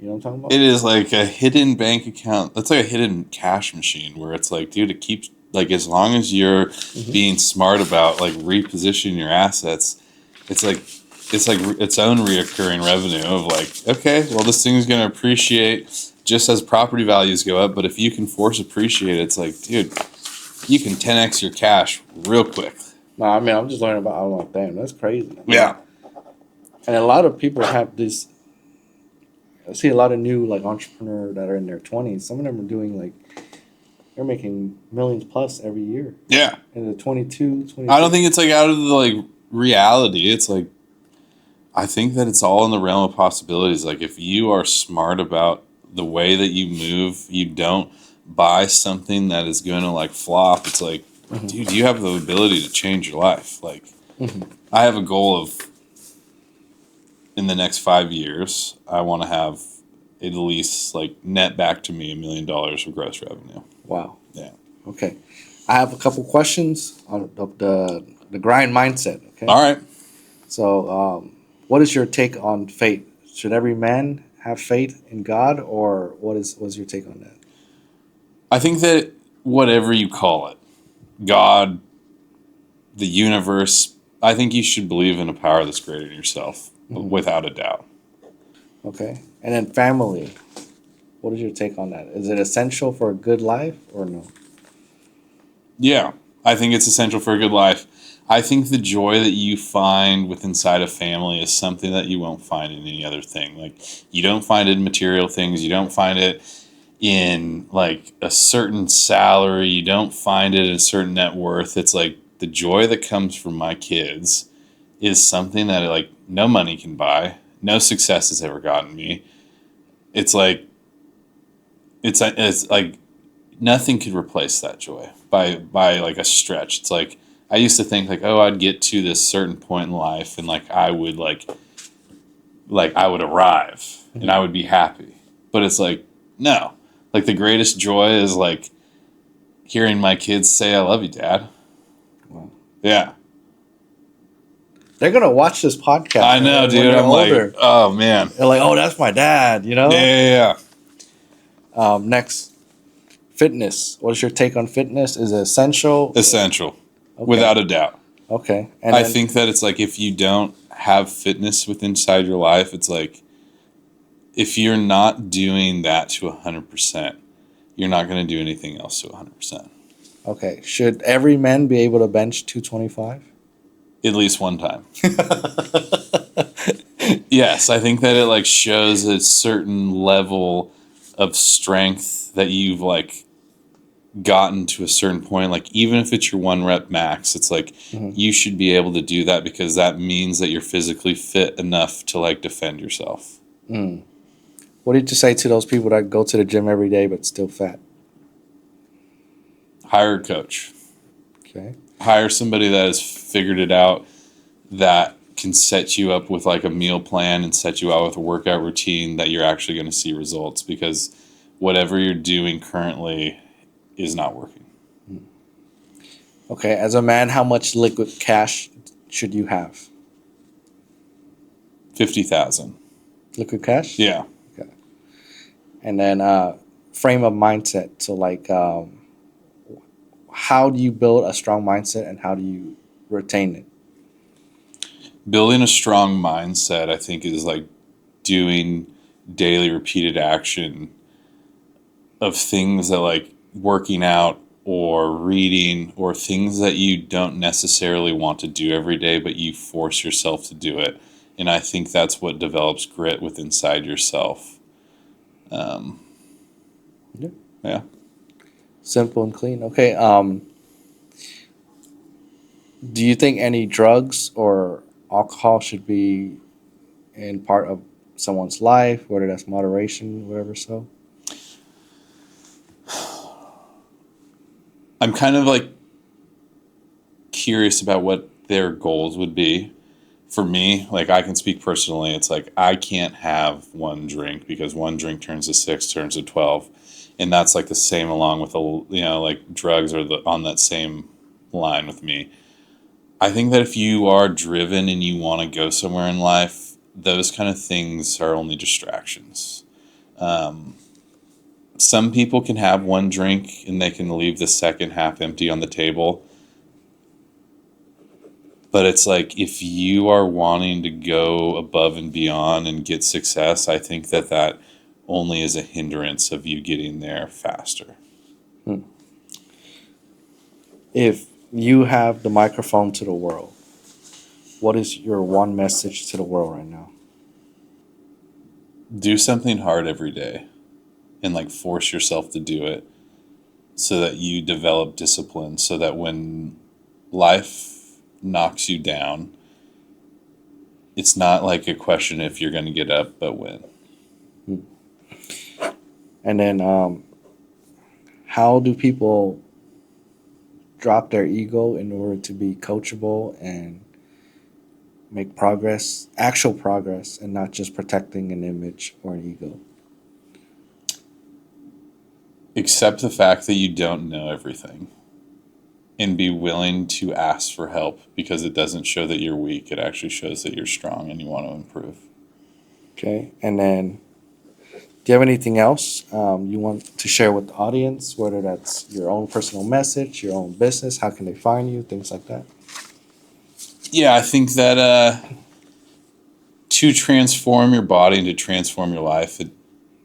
You know what I'm talking about? It is like a hidden bank account. That's like a hidden cash machine, where it's like, dude, it keeps, like, as long as you're being smart about like repositioning your assets, it's like its own reoccurring revenue of like, okay, well, this thing's going to appreciate just as property values go up. But if you can force appreciate it, it's like, dude, you can 10x your cash real quick. No, I mean, I'm just learning about, I'm like, damn, that's crazy. Yeah. And a lot of people have this, I see a lot of new like entrepreneurs that are in their 20s. Some of them are doing like, they're making millions plus every year. Yeah. In the 22, 23. I don't think it's like out of the like reality. It's like I think that it's all in the realm of possibilities. Like if you are smart about the way that you move, you don't buy something that is going to like flop. It's like, dude, you have the ability to change your life. Like I have a goal of in the next 5 years, I want to have at least like net back to me $1 million of gross revenue. Wow. Yeah. Okay. I have a couple questions on the grind mindset. Okay. All right. So, what is your take on faith? Should every man have faith in God, or what's your take on that? I think that whatever you call it, God, the universe, I think you should believe in a power that's greater than yourself, without a doubt. Okay. And then family. What is your take on that? Is it essential for a good life or no? Yeah, I think it's essential for a good life. I think the joy that you find with inside a family is something that you won't find in any other thing. Like you don't find it in material things. You don't find it in like a certain salary. You don't find it in a certain net worth. It's like the joy that comes from my kids is something that like no money can buy. No success has ever gotten me. It's like it's like nothing could replace that joy by like a stretch. It's like I used to think like, oh, I'd get to this certain point in life and like I would like I would arrive and I would be happy. But it's like, no. Like the greatest joy is like hearing my kids say I love you, Dad. Wow. Yeah. They're gonna watch this podcast. I know, when dude. they're I'm older. like, oh man. They're like, oh, that's my dad, you know? Yeah. Next, fitness. What's your take on fitness? Is it essential? Essential. Okay. Without a doubt. Okay. And I then, think that it's like if you don't have fitness within inside your life, it's like if you're not doing that to 100%, you're not going to do anything else to 100%. okay. Should every man be able to bench 225? At least one time. Yes, I think that it like shows a certain level of strength that you've like gotten to a certain point. Like even if it's your 1 rep max, it's like you should be able to do that because that means that you're physically fit enough to like defend yourself. What did you say to those people that go to the gym every day but still fat? Hire a coach. Okay. Hire somebody that has figured it out, that can set you up with like a meal plan and set you out with a workout routine that you're actually going to see results, because whatever you're doing currently is not working. Okay. As a man, how much liquid cash should you have? 50,000. Liquid cash? Yeah. Okay. And then frame of mindset. So like, how do you build a strong mindset and how do you retain it? Building a strong mindset, I think, is like doing daily repeated action of things that like working out or reading or things that you don't necessarily want to do every day, but you force yourself to do it. And I think that's what develops grit with inside yourself. Yeah. Simple and clean. Okay. Do you think any drugs or alcohol should be in part of someone's life, whether that's moderation, whatever? So, I'm kind of like curious about what their goals would be. For me, like I can speak personally, it's like I can't have one drink because one drink turns to 6, turns to 12. And that's like the same along with, like drugs are on that same line with me. I think that if you are driven and you want to go somewhere in life, those kind of things are only distractions. Some people can have one drink and they can leave the second half empty on the table. But it's like if you are wanting to go above and beyond and get success, I think that only is a hindrance of you getting there faster. if you have the microphone to the world, what is your one message to the world right now? Do something hard every day and like force yourself to do it so that you develop discipline, so that when life knocks you down, it's not like a question if you're going to get up, but when. And then, how do people drop their ego in order to be coachable and make progress, actual progress, and not just protecting an image or an ego? Accept the fact that you don't know everything and be willing to ask for help, because it doesn't show that you're weak. It actually shows that you're strong and you want to improve. Okay. And then, do you have anything else you want to share with the audience, whether that's your own personal message, your own business, how can they find you, things like that? Yeah, I think that to transform your body and to transform your life,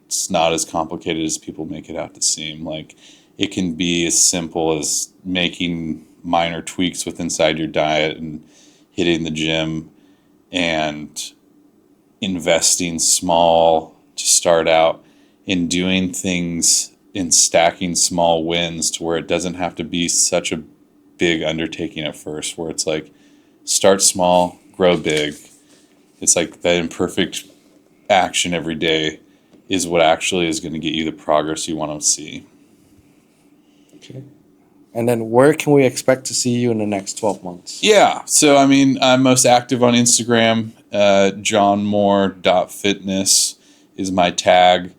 it's not as complicated as people make it out to seem. Like, it can be as simple as making minor tweaks with inside your diet and hitting the gym and investing small to start out in doing things and stacking small wins to where it doesn't have to be such a big undertaking at first, where it's like, start small, grow big. It's like that imperfect action every day is what actually is going to get you the progress you want to see. Okay. And then where can we expect to see you in the next 12 months? Yeah. So, I mean, I'm most active on Instagram. johnmoore.fitness is my tag.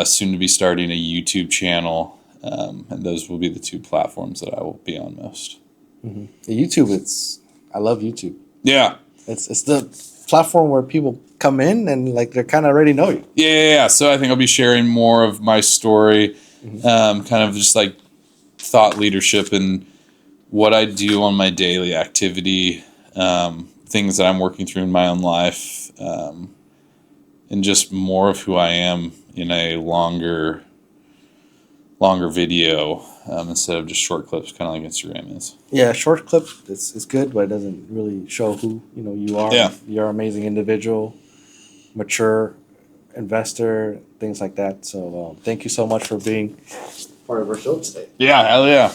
Soon to be starting a YouTube channel. And those will be the two platforms that I will be on most. Mm-hmm. YouTube, I love YouTube. Yeah. It's the platform where people come in and like they kind of already know you. Yeah. So I think I'll be sharing more of my story, kind of just like thought leadership and what I do on my daily activity, things that I'm working through in my own life, and just more of who I am in a longer video, instead of just short clips, kind of like Instagram is. Yeah, short clip it's good, but it doesn't really show who you are. Yeah. You're an amazing individual, mature investor, things like that. So thank you so much for being part of our show today. Yeah, hell yeah.